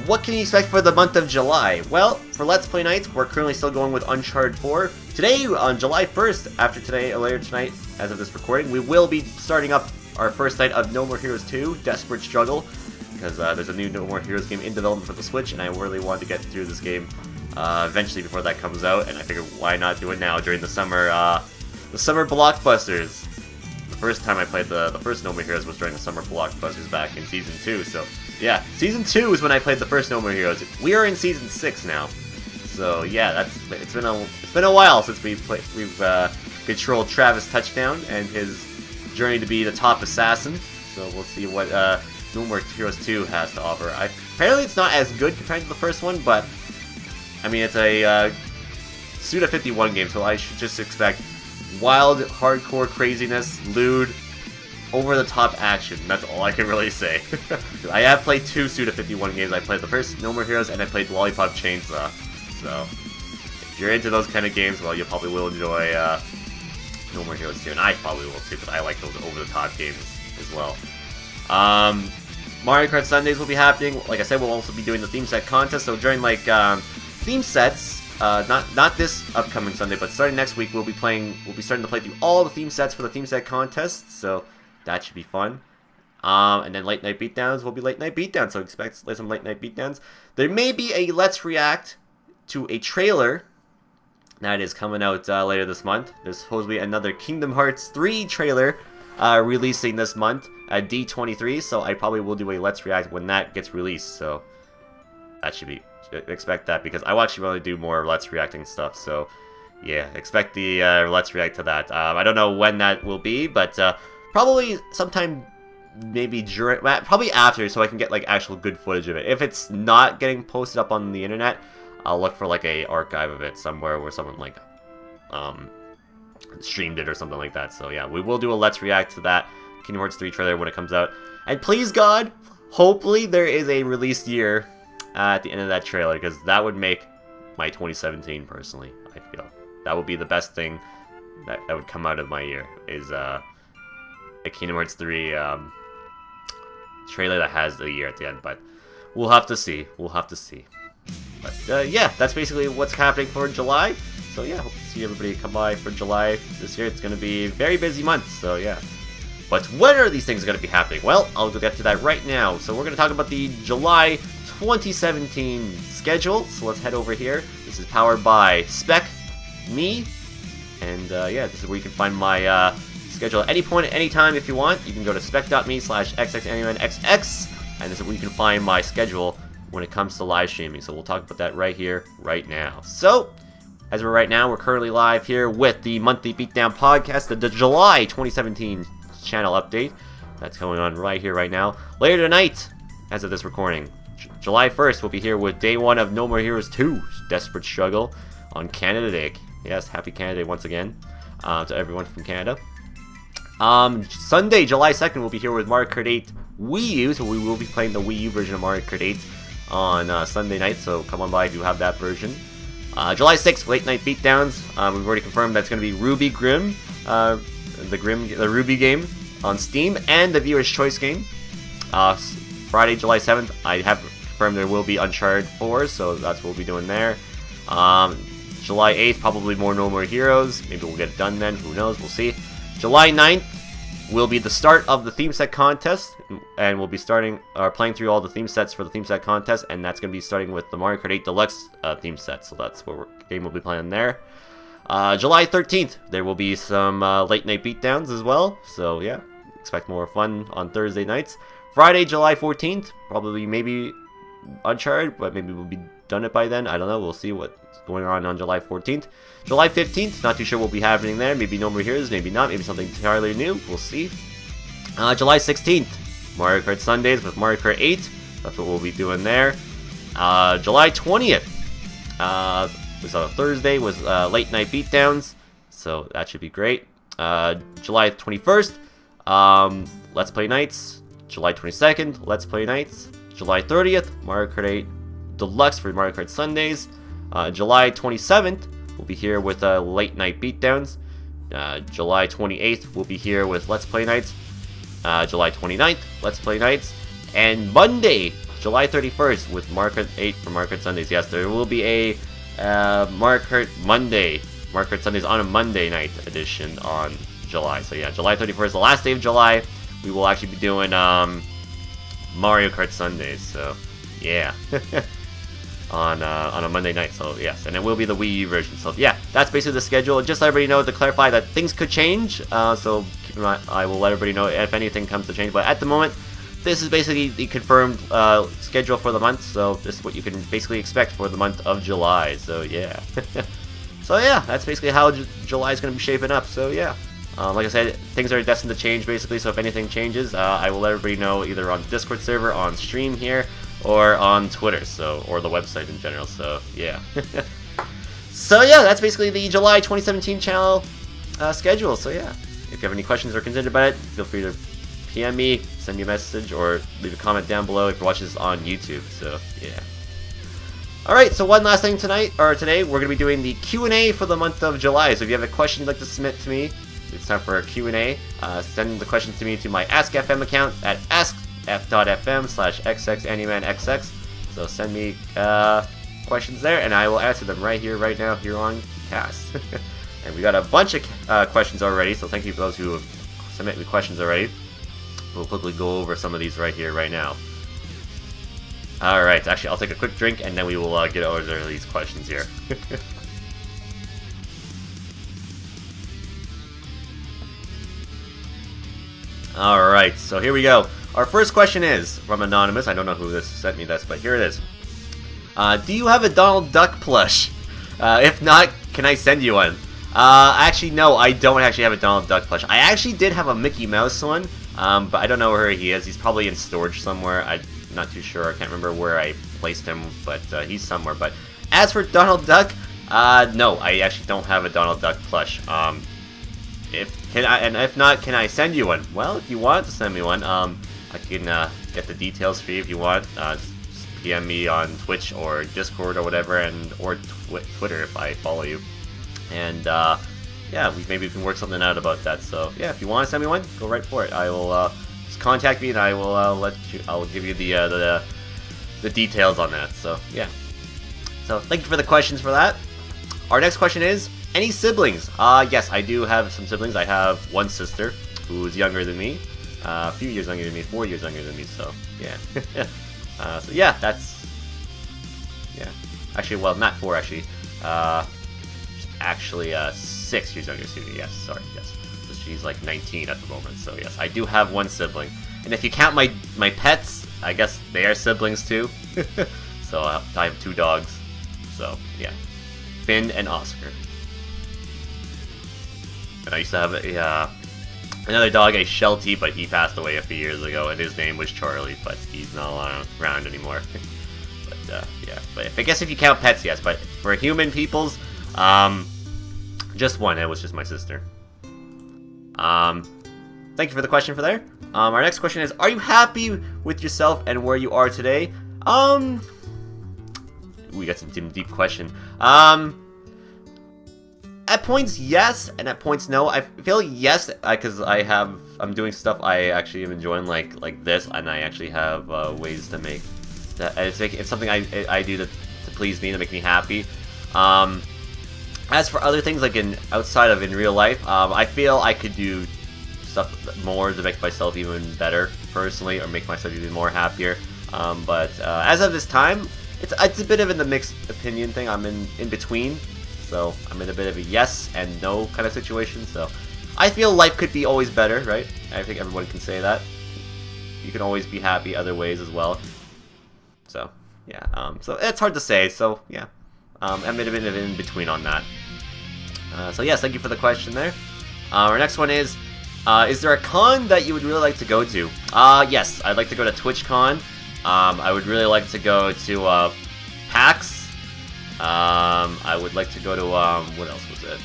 What can you expect for the month of July? Well, for Let's Play nights, we're currently still going with Uncharted 4. Today, on July 1st, later tonight, as of this recording, we will be starting up our first night of No More Heroes 2, Desperate Struggle, because there's a new No More Heroes game in development for the Switch, and I really wanted to get through this game eventually before that comes out, and I figured why not do it now during the summer blockbusters. The first time I played the first No More Heroes was during the summer blockbusters back in Season 2, so yeah, Season 2 is when I played the first No More Heroes. We are in Season 6 now, so yeah, it's been a while since we've controlled Travis Touchdown and his journey to be the top assassin, so we'll see what No More Heroes 2 has to offer. Apparently it's not as good compared to the first one, but I mean, it's a Suda51 game, so I should just expect wild, hardcore craziness, lewd, over-the-top action. That's all I can really say. I have played 2 Suda51 games. I played the first No More Heroes, and I played Lollipop Chainsaw. So, if you're into those kind of games, well, you probably will enjoy No More Heroes 2, and I probably will too, because I like those over-the-top games as well. Mario Kart Sundays will be happening. Like I said, we'll also be doing the theme set contest, so during, like, theme sets, not this upcoming Sunday, but starting next week, we'll be starting to play through all the theme sets for the theme set contest, so that should be fun. And then late night beatdowns will be late night beatdowns, so expect some late night beatdowns. There may be a Let's React to a trailer that is coming out later this month. There's supposed to be another Kingdom Hearts 3 trailer releasing this month at D23, so I probably will do a Let's React when that gets released, so that should be... expect that, because I actually really do more Let's Reacting stuff, so yeah, expect the Let's React to that. I don't know when that will be, but probably sometime, maybe probably after, so I can get like actual good footage of it. If it's not getting posted up on the internet, I'll look for like a archive of it somewhere where someone like streamed it or something like that. So yeah, we will do a Let's React to that Kingdom Hearts 3 trailer when it comes out, and please God, hopefully there is a released year at the end of that trailer, because that would make my 2017 personally. I feel that would be the best thing that would come out of my year, is a Kingdom Hearts 3 trailer that has the year at the end, but we'll have to see. But yeah, that's basically what's happening for July. So yeah, hope to see everybody come by for July this year. It's going to be a very busy month, so yeah. But when are these things going to be happening? Well, I'll get to that right now. So we're going to talk about the July 2017 schedule, so let's head over here. This is powered by Me, and yeah, this is where you can find my schedule at any point, at any time if you want. You can go to spec.me/xxnunxx, and this is where you can find my schedule when it comes to live streaming, so we'll talk about that right here, right now. So, as we're right now, we're currently live here with the monthly Beatdown podcast, the July 2017 channel update. That's going on right here, right now. Later tonight, as of this recording, July 1st, we'll be here with Day 1 of No More Heroes 2, Desperate Struggle, on Canada Day. Yes, happy Canada Day once again to everyone from Canada. Sunday, July 2nd, we'll be here with Mario Kart 8 Wii U, so we will be playing the Wii U version of Mario Kart 8 on Sunday night, so come on by if you have that version. July 6th, late night beatdowns. We've already confirmed that's going to be Ruby Grimm, the Ruby game on Steam, and the Viewer's Choice game. Friday, July 7th, I have confirmed there will be Uncharted 4, so that's what we'll be doing there. July 8th, probably more No More Heroes. Maybe we'll get it done then. Who knows? We'll see. July 9th will be the start of the theme set contest, and we'll be playing through all the theme sets for the theme set contest, and that's going to be starting with the Mario Kart 8 Deluxe theme set. So that's what game we'll be playing there. July 13th, there will be some late night beatdowns as well. So yeah, expect more fun on Thursday nights. Friday, July 14th, probably maybe Uncharted, but maybe we'll be done it by then. I don't know. We'll see what's going on July 14th. July 15th, not too sure what will be happening there. Maybe No More Heroes, maybe not. Maybe something entirely new. We'll see. July 16th, Mario Kart Sundays with Mario Kart 8. That's what we'll be doing there. July 20th, was on a Thursday, was late night beatdowns. So that should be great. July 21st, Let's Play Nights. July 22nd, Let's Play Nights. July 30th, Mario Kart 8 Deluxe for Mario Kart Sundays. July 27th, we'll be here with late night beatdowns. July 28th, we'll be here with Let's Play Nights. July 29th, Let's Play Nights. And Monday, July 31st, with Mario Kart 8 for Mario Kart Sundays. Yes, there will be a Mario Kart Monday, Mario Kart Sundays on a Monday night edition on July. So yeah, July 31st, the last day of July, we will actually be doing Mario Kart Sundays. So yeah. on a Monday night, so yes, and it will be the Wii U version. So yeah, that's basically the schedule. Just let everybody know, to clarify, that things could change, so keep in mind, I will let everybody know if anything comes to change, but at the moment, this is basically the confirmed schedule for the month, so this is what you can basically expect for the month of July. So yeah. So yeah, that's basically how July is going to be shaping up. So yeah, like I said, things are destined to change basically, so if anything changes, I will let everybody know either on the Discord server, on stream here, or on Twitter, or the website in general. So yeah. So yeah, that's basically the July 2017 channel schedule. So yeah, if you have any questions or consider about it, feel free to PM me, send me a message, or leave a comment down below if you're watching this on YouTube. So yeah. Alright, so one last thing today, we're going to be doing the Q&A for the month of July. So if you have a question you'd like to submit to me, it's time for a Q&A. Send the questions to me to my AskFM account at askf.fm/xxanimanxx. So send me questions there, and I will answer them right here, right now, here on Cast. And we got a bunch of questions already, so thank you for those who have submitted the questions already. We'll quickly go over some of these right here, right now. Alright, actually, I'll take a quick drink, and then we will get over these questions here. Alright, so here we go. Our first question is from Anonymous. I don't know who this sent me this, but here it is. Do you have a Donald Duck plush? If not, can I send you one? Actually, no, I don't actually have a Donald Duck plush. I actually did have a Mickey Mouse one, but I don't know where he is. He's probably in storage somewhere. I'm not too sure. I can't remember where I placed him, but he's somewhere. But as for Donald Duck, no, I actually don't have a Donald Duck plush. If not, can I send you one? Well, if you want to send me one, I can get the details for you if you want. Just PM me on Twitch or Discord or whatever, or Twitter if I follow you. And yeah, maybe we can work something out about that. So yeah, if you want to send me one, go right for it. I will just contact me, and I will I'll give you the details on that. So yeah. So thank you for the questions for that. Our next question is, any siblings? Yes, I do have some siblings. I have one sister who's younger than me, a few years younger than me, 4 years younger than me. So yeah. So yeah, that's actually, well, not 4 actually. Actually 6 years younger than me. Yes, sorry. Yes, so she's like 19 at the moment. So yes, I do have one sibling. And if you count my pets, I guess they are siblings too. So I have 2 dogs. So yeah, Finn and Oscar. And I used to have another dog, a Sheltie, but he passed away a few years ago, and his name was Charlie, but he's not around anymore. But yeah, but I guess if you count pets, yes. But for human peoples, just one. It was just my sister. Thank you for the question for there. Our next question is, are you happy with yourself and where you are today? we got some deep question. At points, yes, and at points, no. I feel yes, because I'm doing stuff I actually am enjoying, like this, and I actually have ways to make that. It's something I do to please me, to make me happy. As for other things, like outside of in real life, I feel I could do stuff more to make myself even better personally, or make myself even more happier. But as of this time, it's a bit of in the mixed opinion thing. I'm in between. So I'm in a bit of a yes and no kind of situation. So I feel life could be always better, right? I think everyone can say that. You can always be happy other ways as well. So yeah, so it's hard to say. So yeah, I'm in a bit of in between on that. So yes, thank you for the question there. Our next one is there a con that you would really like to go to? Yes, I'd like to go to TwitchCon. I would really like to go to PAX. I would like to go to, what else was it?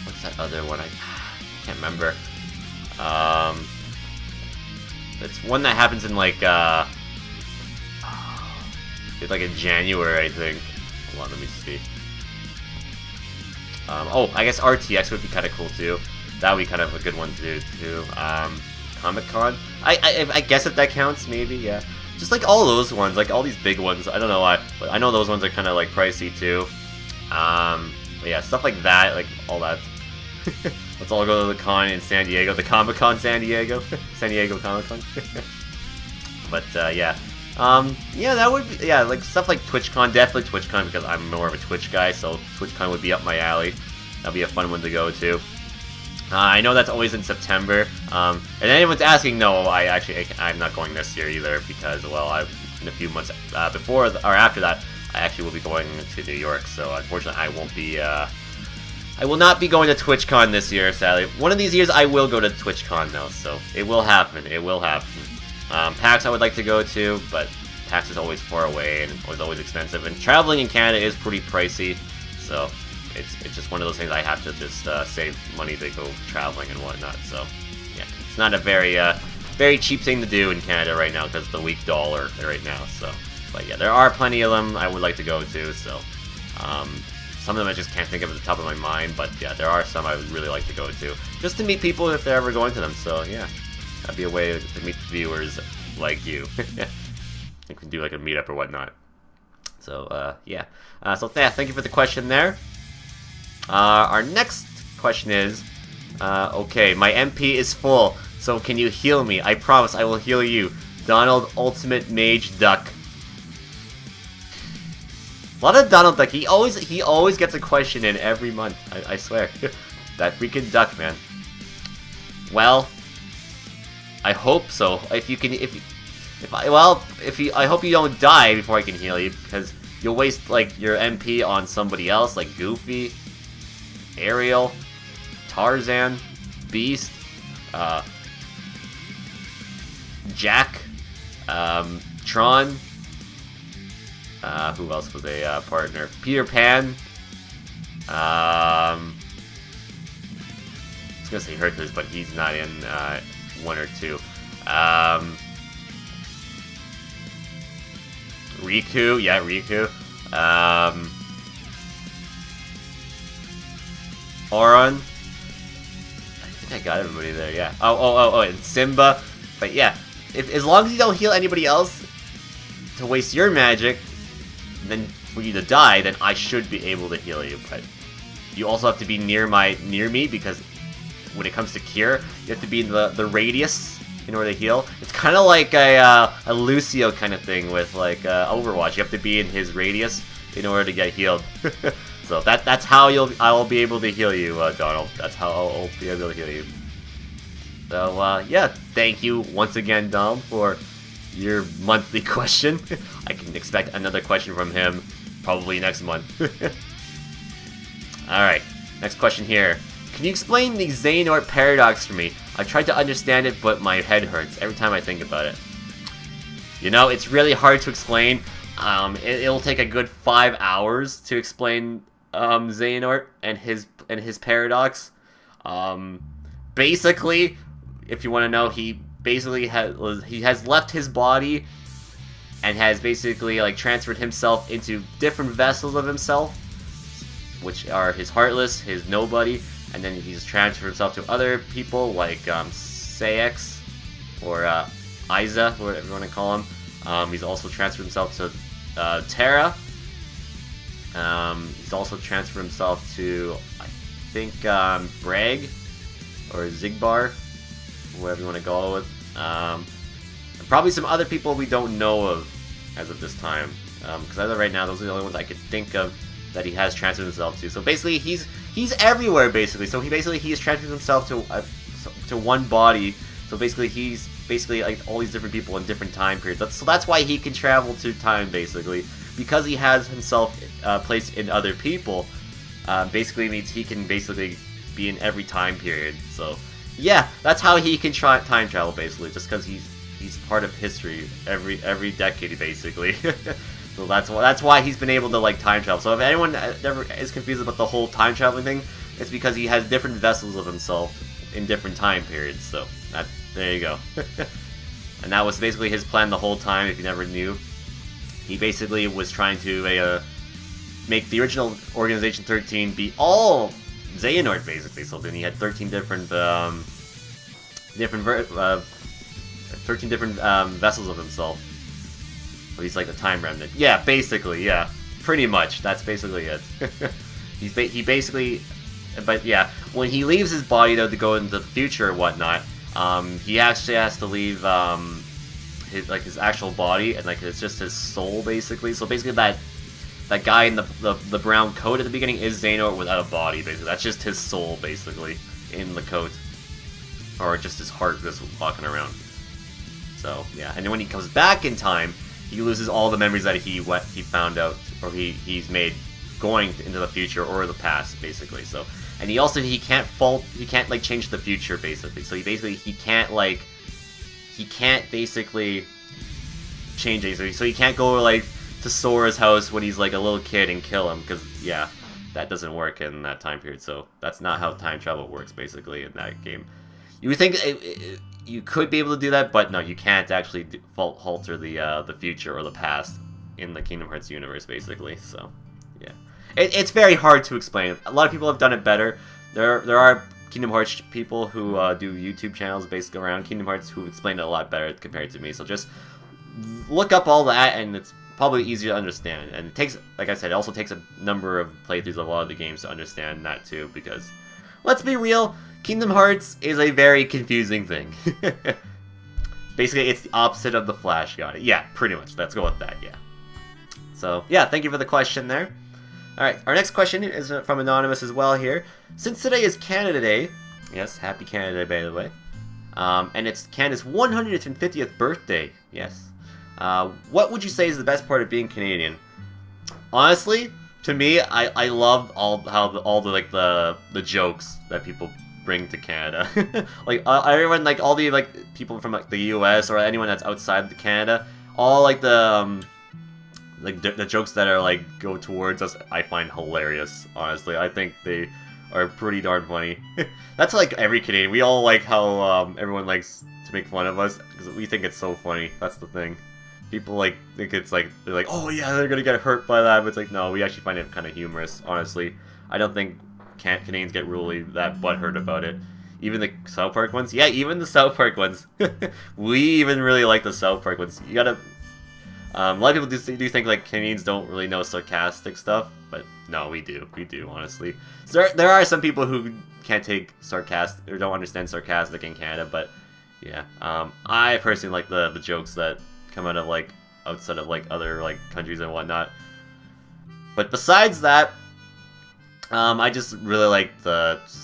What's that other one? I can't remember. It's one that happens in, like in January, I think. Hold on, let me see. Oh, I guess RTX would be kind of cool, too. That would be kind of a good one to do, too. Comic-Con? I guess if that counts, maybe, yeah. Just like all those ones, like all these big ones. I don't know why, but I know those ones are kind of like pricey too. But yeah, stuff like that, like all that. Let's all go to the con in San Diego, the Comic-Con San Diego, San Diego Comic-Con. But yeah, yeah, that would be, yeah, like stuff like TwitchCon, definitely TwitchCon, because I'm more of a Twitch guy, so TwitchCon would be up my alley. That'd be a fun one to go to. I know that's always in September, and anyone's asking, no, I'm not going this year either, because, well, in a few months before or after that, I actually will be going to New York, so unfortunately I will not be going to TwitchCon this year, sadly. One of these years I will go to TwitchCon, though, so it will happen, PAX I would like to go to, but PAX is always far away, and was always expensive, and traveling in Canada is pretty pricey, so it's just one of those things I have to just save money to go traveling and whatnot. So yeah, it's not a very cheap thing to do in Canada right now because of the weak dollar right now. So, but yeah, there are plenty of them I would like to go to. So some of them I just can't think of at the top of my mind. But yeah, there are some I would really like to go to just to meet people if they're ever going to them. So yeah, that'd be a way to meet viewers like you. You can do like a meetup or whatnot. So yeah, so yeah, thank you for the question there. Our next question is, okay, my MP is full, so can you heal me? I promise I will heal you. Donald Ultimate Mage Duck. A lot of Donald Duck. He always gets a question in every month. I swear. That freaking duck, man. Well, I hope so. I hope you don't die before I can heal you, because you'll waste like your MP on somebody else, like Goofy, Ariel, Tarzan, Beast, Jack, Tron, who else was a partner? Peter Pan, I was gonna say Hercules, but he's not in one or two. Riku, yeah, Riku. Auron. I think I got everybody there, yeah. Oh, and Simba. But yeah, as long as you don't heal anybody else to waste your magic, then for you to die, then I should be able to heal you. But you also have to be near me, because when it comes to cure, you have to be in the radius in order to heal. It's kind of like a Lucio kind of thing with like Overwatch. You have to be in his radius in order to get healed. So that's how I will be able to heal you, Donald. That's how I'll be able to heal you. So yeah, thank you once again, Donald, for your monthly question. I can expect another question from him probably next month. Alright, next question here. Can you explain the Xehanort paradox for me? I tried to understand it, but my head hurts every time I think about it. You know, it's really hard to explain. It'll take a good 5 hours to explain Xehanort and his paradox. Basically, if you want to know, he basically has left his body and has basically like transferred himself into different vessels of himself, which are his Heartless, his Nobody, and then he's transferred himself to other people like Saex or Isa, whatever you want to call him. He's also transferred himself to Terra. He's also transferred himself to, I think, Bragg or Zigbar, whatever you want to go with. And probably some other people we don't know of as of this time. Because as of right now, those are the only ones I could think of that he has transferred himself to. So basically, he's everywhere, basically. So he has transferred himself to one body. So basically, he's basically like all these different people in different time periods. So that's why he can travel to time, basically. Because he has himself placed in other people, basically means he can basically be in every time period. So yeah, that's how he can time travel, basically, just because he's part of history every decade, basically. So that's why he's been able to like time travel. So if anyone ever is confused about the whole time traveling thing, it's because he has different vessels of himself in different time periods. So there you go. And that was basically his plan the whole time. If you never knew, he basically was trying to make the original Organization 13 be all Xehanort, basically. So then he had 13 different vessels of himself. So he's like the time remnant. Yeah, basically, yeah, pretty much. That's basically it. He basically, but yeah, when he leaves his body though to go into the future or whatnot, he actually has to leave his actual body, and like it's just his soul, basically. So basically that guy in the brown coat at the beginning is Xehanort without a body, basically. That's just his soul, basically, in the coat. Or just his heart just walking around. So, yeah. And then when he comes back in time, he loses all the memories that he found out, or he's made going into the future or the past, basically. So, and he can't like change the future, basically. So he can't basically change anything. So he can't go like to Sora's house when he's like a little kid and kill him, because yeah, that doesn't work in that time period. So that's not how time travel works, basically, in that game. You would think you could be able to do that, but no, you can't actually alter the future or the past in the Kingdom Hearts universe, basically. So yeah, it's very hard to explain. A lot of people have done it better. There are Kingdom Hearts people who do YouTube channels based around Kingdom Hearts who explain it a lot better compared to me. So just look up all that, and it's probably easier to understand. And it takes, like I said, it also takes a number of playthroughs of a lot of the games to understand that too, because let's be real, Kingdom Hearts is a very confusing thing. Basically, it's the opposite of the Flash. Got it. Yeah, pretty much. Let's go with that, yeah. So, yeah, thank you for the question there. Alright, our next question is from Anonymous as well here. Since today is Canada Day, yes, happy Canada Day, by the way, and it's Canada's 150th birthday, yes, what would you say is the best part of being Canadian? Honestly, to me, I love all the jokes that people bring to Canada. Like everyone, like all the like people from like the US or anyone that's outside the Canada, all like the jokes that are like go towards us, I find hilarious. Honestly, I think they are pretty darn funny. That's like every Canadian. We all like how everyone likes to make fun of us because we think it's so funny. That's the thing. People like think it's like they're like, oh yeah, they're gonna get hurt by that, but it's like no, we actually find it kind of humorous. Honestly, I don't think Canadians get really that butthurt about it. Even the South Park ones, yeah, even the South Park ones. We even really like the South Park ones. You gotta. A lot of people do think like Canadians don't really know sarcastic stuff, but no, we do. We do, honestly. So there are some people who can't take sarcastic or don't understand sarcastic in Canada, but yeah, I personally like the jokes that come out of like outside of like other like countries and whatnot. But besides that, I just really like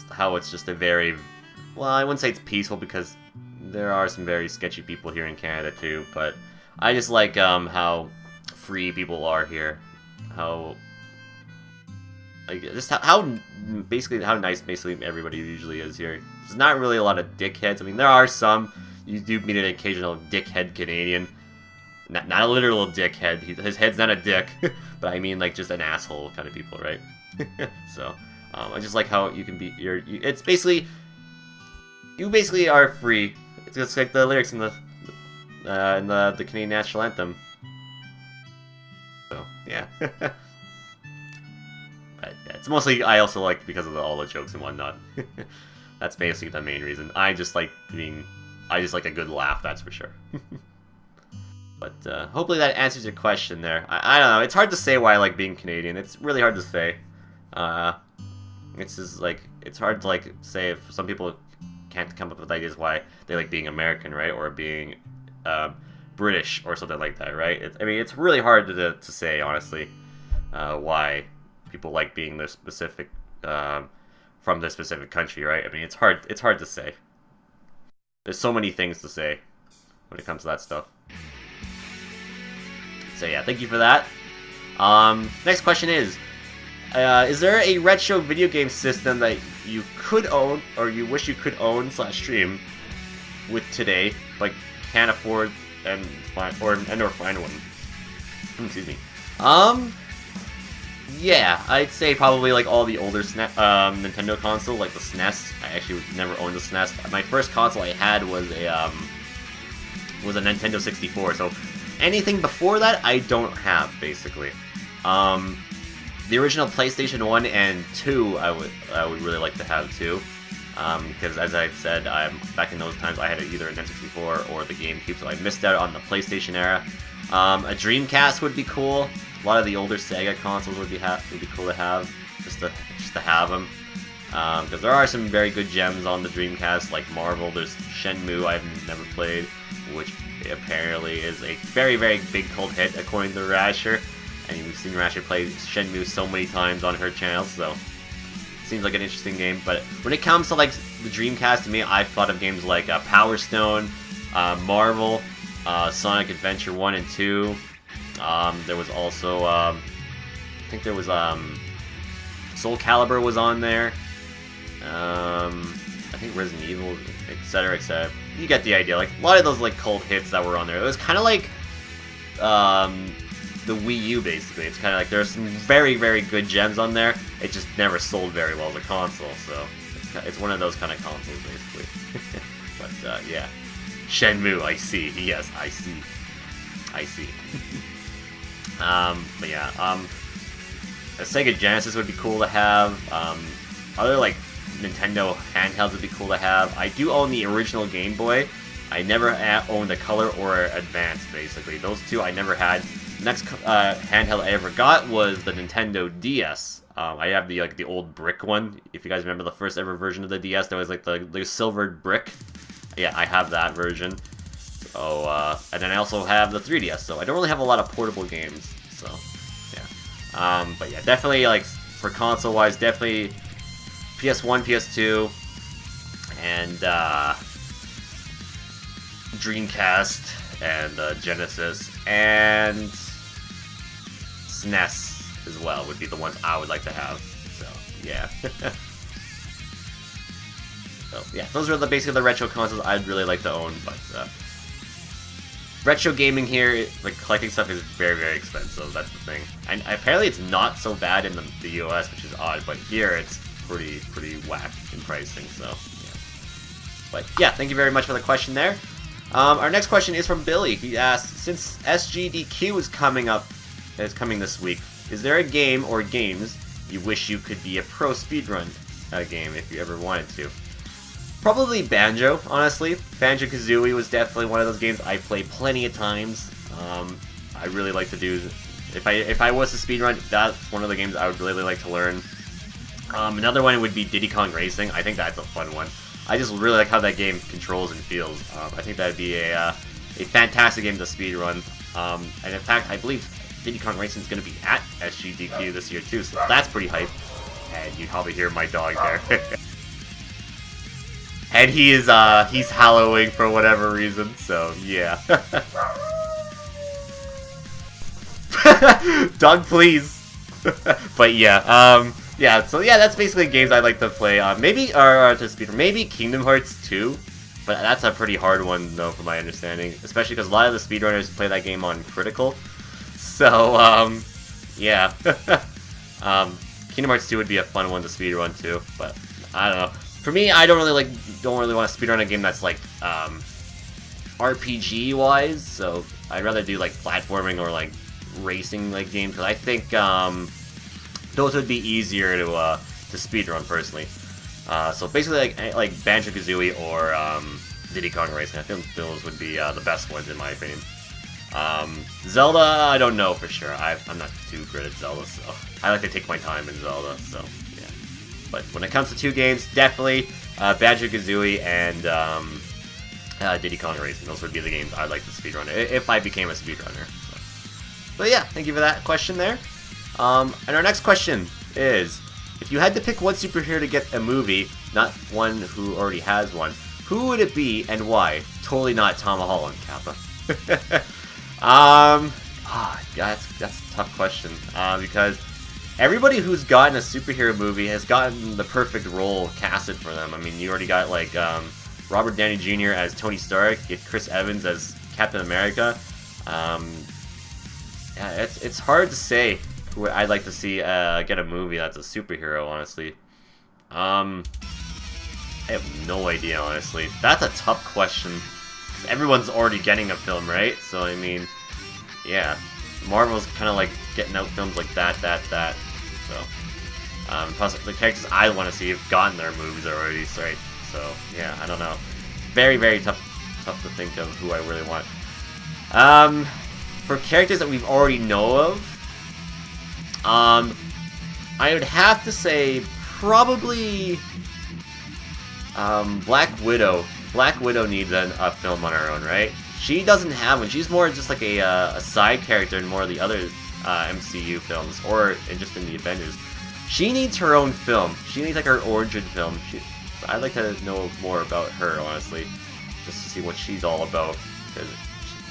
how it's just a very, well, I wouldn't say it's peaceful because there are some very sketchy people here in Canada too, but I just like how free people are here, how like just how basically how nice basically everybody usually is here. There's not really a lot of dickheads. I mean, there are some. You do meet an occasional dickhead Canadian. Not a literal dickhead. His head's not a dick, but I mean like just an asshole kind of people, right? So I just like how you can be. It's basically you basically are free. It's just like the lyrics in the Canadian national anthem. yeah. But yeah, it's mostly I also like because of all the jokes and whatnot. That's basically the main reason. I just like a good laugh, that's for sure. But hopefully that answers your question there. I don't know. It's hard to say why I like being Canadian. It's really hard to say. It's just like it's hard to like say if some people can't come up with ideas why they like being American, right, or being British or something like that, right? I mean, it's really hard to say honestly why people like being this specific from this specific country, right? I mean, it's hard to say. There's so many things to say when it comes to that stuff. So yeah, thank you for that. Next question is there a retro video game system that you could own or you wish you could own / stream with today, but can't afford and or find one? Excuse me. Yeah, I'd say probably like all the older Nintendo console, like the SNES. I actually never owned the SNES. My first console I had was a Nintendo 64. So anything before that, I don't have basically. The original PlayStation 1 and 2, I would really like to have too. Because as I've said, back in those times I had either a N64 or the GameCube, so I missed out on the PlayStation era. A Dreamcast would be cool. A lot of the older Sega consoles would be cool to have, just to have them. Because there are some very good gems on the Dreamcast, like Marvel. There's Shenmue I've never played, which apparently is a very, very big cult hit according to Rasher. And we've seen Rasher play Shenmue so many times on her channel, so seems like an interesting game. But when it comes to like the Dreamcast, to me, I've thought of games like Power Stone, Marvel, Sonic Adventure 1 and 2. There was also, I think there was Soul Calibur was on there. I think Resident Evil, etc., etc. You get the idea. Like a lot of those like cult hits that were on there. It was kind of like the Wii U, basically. It's kind of like there's some very, very good gems on there. It just never sold very well as a console, so it's one of those kind of consoles, basically. But yeah, Shenmue, I see. Yes, I see. But yeah, a Sega Genesis would be cool to have. Other like Nintendo handhelds would be cool to have. I do own the original Game Boy. I never owned the Color or Advance, basically. Those two I never had. Next handheld I ever got was the Nintendo DS. I have the old brick one. If you guys remember the first ever version of the DS, there was like the silvered brick. Yeah, I have that version. So and then I also have the 3DS. So I don't really have a lot of portable games. So yeah, but yeah, definitely like for console wise, definitely PS1, PS2, and Dreamcast, and Genesis, and SNES as well would be the ones I would like to have. So yeah. So yeah, those are basically the retro consoles I'd really like to own. But retro gaming here, like collecting stuff, is very, very expensive. That's the thing. And apparently it's not so bad in the US, which is odd. But here it's pretty whack in pricing. So yeah. But yeah, thank you very much for the question there. Our next question is from Billy. He asks, since SGDQ is coming this week, is there a game or games you wish you could be a pro speedrun game if you ever wanted to? Probably Banjo, honestly. Banjo-Kazooie was definitely one of those games I played plenty of times. I really like to do, if I was to speedrun, that's one of the games I would really like to learn. Another one would be Diddy Kong Racing. I think that's a fun one. I just really like how that game controls and feels. I think that'd be a fantastic game to speedrun. And in fact, I believe Diddy Kong Racing is going to be at SGDQ this year too, so that's pretty hype. And you'd probably hear my dog there. And he's hallowing for whatever reason, so yeah. Dog, please. But yeah, yeah, so yeah, that's basically games I'd like to play. Maybe Kingdom Hearts 2, but that's a pretty hard one though, from my understanding. Especially because a lot of the speedrunners play that game on critical. So yeah, Kingdom Hearts 2 would be a fun one to speedrun too. But I don't know. For me, I don't really want to speedrun a game that's like RPG wise. So I'd rather do like platforming or like racing like games, because I think those would be easier to speedrun personally. So basically like Banjo-Kazooie or Diddy Kong Racing. I think those would be the best ones in my opinion. Zelda, I don't know for sure. I'm not too good at Zelda, so I like to take my time in Zelda, so yeah. But when it comes to 2 games, definitely Banjo-Kazooie and Diddy Kong Racing. Those would be the games I'd like to speedrun if I became a speedrunner. So. But yeah, thank you for that question there. And our next question is, if you had to pick one superhero to get a movie, not one who already has one, who would it be and why? Totally not Tom Holland, Kappa. That's a tough question. Because everybody who's gotten a superhero movie has gotten the perfect role casted for them. I mean, you already got like Robert Downey Jr. as Tony Stark, get Chris Evans as Captain America. Yeah, it's hard to say who I'd like to see get a movie that's a superhero, honestly. I have no idea, honestly. That's a tough question. Because everyone's already getting a film, right? So, I mean, yeah. Marvel's kind of like getting out films like that. So, plus, the characters I want to see have gotten their movies already, right? So, yeah, I don't know. Very, very tough to think of who I really want. For characters that we've already know of, I would have to say probably Black Widow. Black Widow needs a film on her own, right? She doesn't have one. She's more just like a side character in more of the other MCU films, or just in the Avengers. She needs her own film. She needs like her origin film. I'd like to know more about her, honestly, just to see what she's all about. Because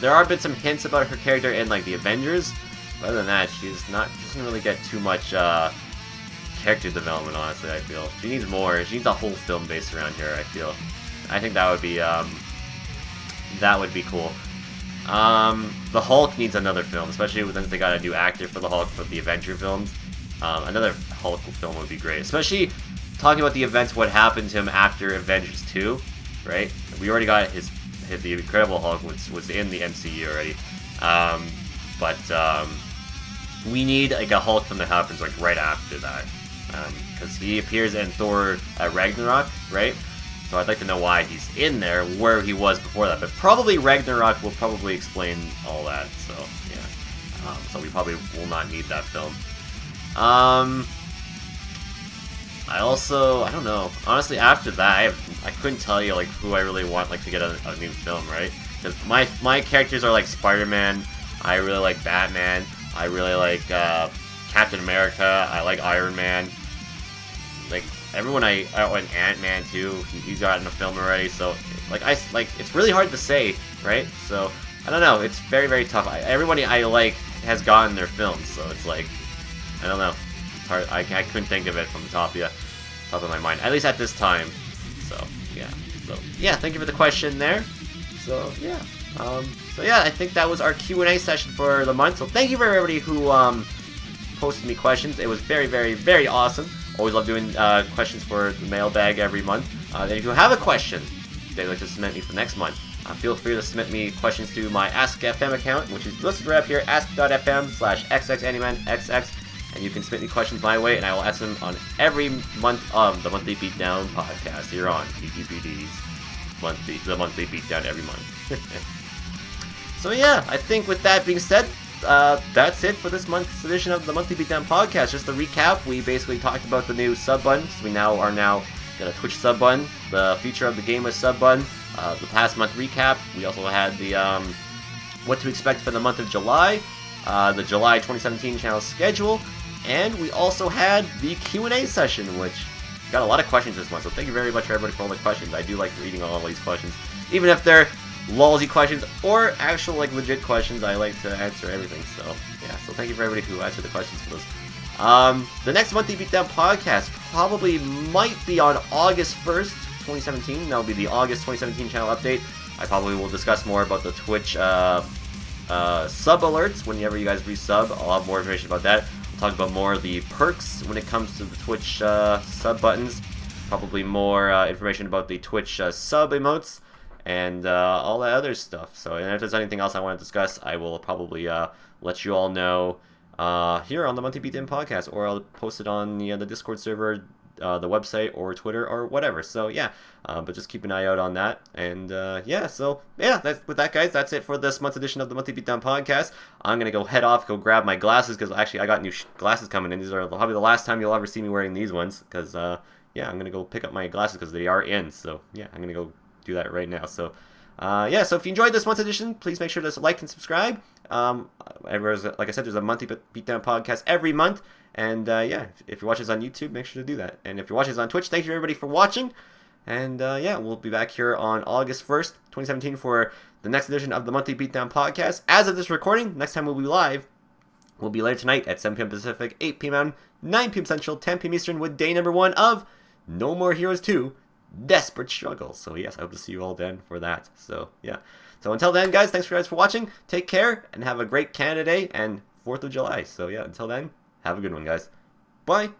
there are been some hints about her character in like the Avengers. But other than that, she doesn't really get too much character development, honestly, I feel. She needs more. She needs a whole film based around her, I feel. I think that would be cool. The Hulk needs another film, especially since they got a new actor for the Hulk for the Avenger films. Another Hulk film would be great, especially talking about the events, what happened to him after Avengers 2, right? We already got the Incredible Hulk, which was in the MCU already. But we need like a Hulk film that happens like right after that, because he appears in Thor Ragnarok, right? So I'd like to know why he's in there, where he was before that. But probably Ragnarok will probably explain all that. So yeah, so we probably will not need that film. I don't know. Honestly, after that, I couldn't tell you like who I really want like to get a new film, right? Because my characters are like Spider-Man. I really like Batman. I really like Captain America. I like Iron Man. Like everyone, and Ant-Man too. He's gotten a film already. So it's really hard to say, right? So I don't know. It's very, very tough. Everybody I like has gotten their films. So it's like, I don't know. It's hard. I couldn't think of it from the top of my mind, at least at this time. So yeah. Thank you for the question there. So yeah. I think that was our Q&A session for the month. So thank you for everybody who posted me questions. It was very, very, very awesome. Always love doing questions for the mailbag every month. And if you have a question that you'd like to submit me for next month, feel free to submit me questions to my AskFM account, which is listed right up here, ask.fm/xxanymanxx. And you can submit me questions my way, and I will answer them on every month of the Monthly Beatdown podcast here on PGPD's the Monthly Beatdown every month. So yeah, I think with that being said, that's it for this month's edition of the Monthly Beatdown podcast. Just to recap, we basically talked about the new sub buttons. We are now got a Twitch sub button, the feature of the game with sub button, the past month recap. We also had the what to expect for the month of July, the July 2017 channel schedule, and we also had the Q&A session, which got a lot of questions this month. So thank you very much for everybody for all the questions. I do like reading all these questions, even if they're lolsy questions or actual like legit questions. I like to answer everything. So yeah, so thank you for everybody who answered the questions for those. The next Monthly Beatdown podcast probably might be on August 1st, 2017. That'll be the August 2017 channel update. I probably will discuss more about the Twitch sub alerts whenever you guys resub. I'll have more information about that. We'll talk about more of the perks when it comes to the Twitch sub buttons. Probably more information about the Twitch sub emotes and all that other stuff. So, and if there's anything else I want to discuss, I will probably let you all know here on the Monthly Beatdown podcast, or I'll post it on the Discord server, the website, or Twitter, or whatever. So yeah, but just keep an eye out on that. And yeah, so yeah, with that, guys, that's it for this month's edition of the Monthly Beatdown podcast. I'm gonna go head off, go grab my glasses, because actually I got new glasses coming in. These are probably the last time you'll ever see me wearing these ones, because yeah, I'm gonna go pick up my glasses because they are in. So yeah, I'm gonna go do that right now. So yeah, so if you enjoyed this month's edition, please make sure to like and subscribe. Like I said, there's a Monthly Beatdown podcast every month. And yeah, if you're watching this on YouTube, make sure to do that. And if you're watching this on Twitch, thank you everybody for watching. And yeah, we'll be back here on August 1st, 2017 for the next edition of the Monthly Beatdown podcast. As of this recording, next time we'll be live will be later tonight at 7 p.m. Pacific, 8 p.m. Mountain, 9 p.m. Central, 10 p.m. Eastern with day number 1 of No More Heroes 2, Desperate Struggle. So yes, I hope to see you all then for that. So yeah. So until then, guys, thanks for watching. Take care and have a great Canada Day and 4th of July. So yeah, until then, have a good one, guys. Bye.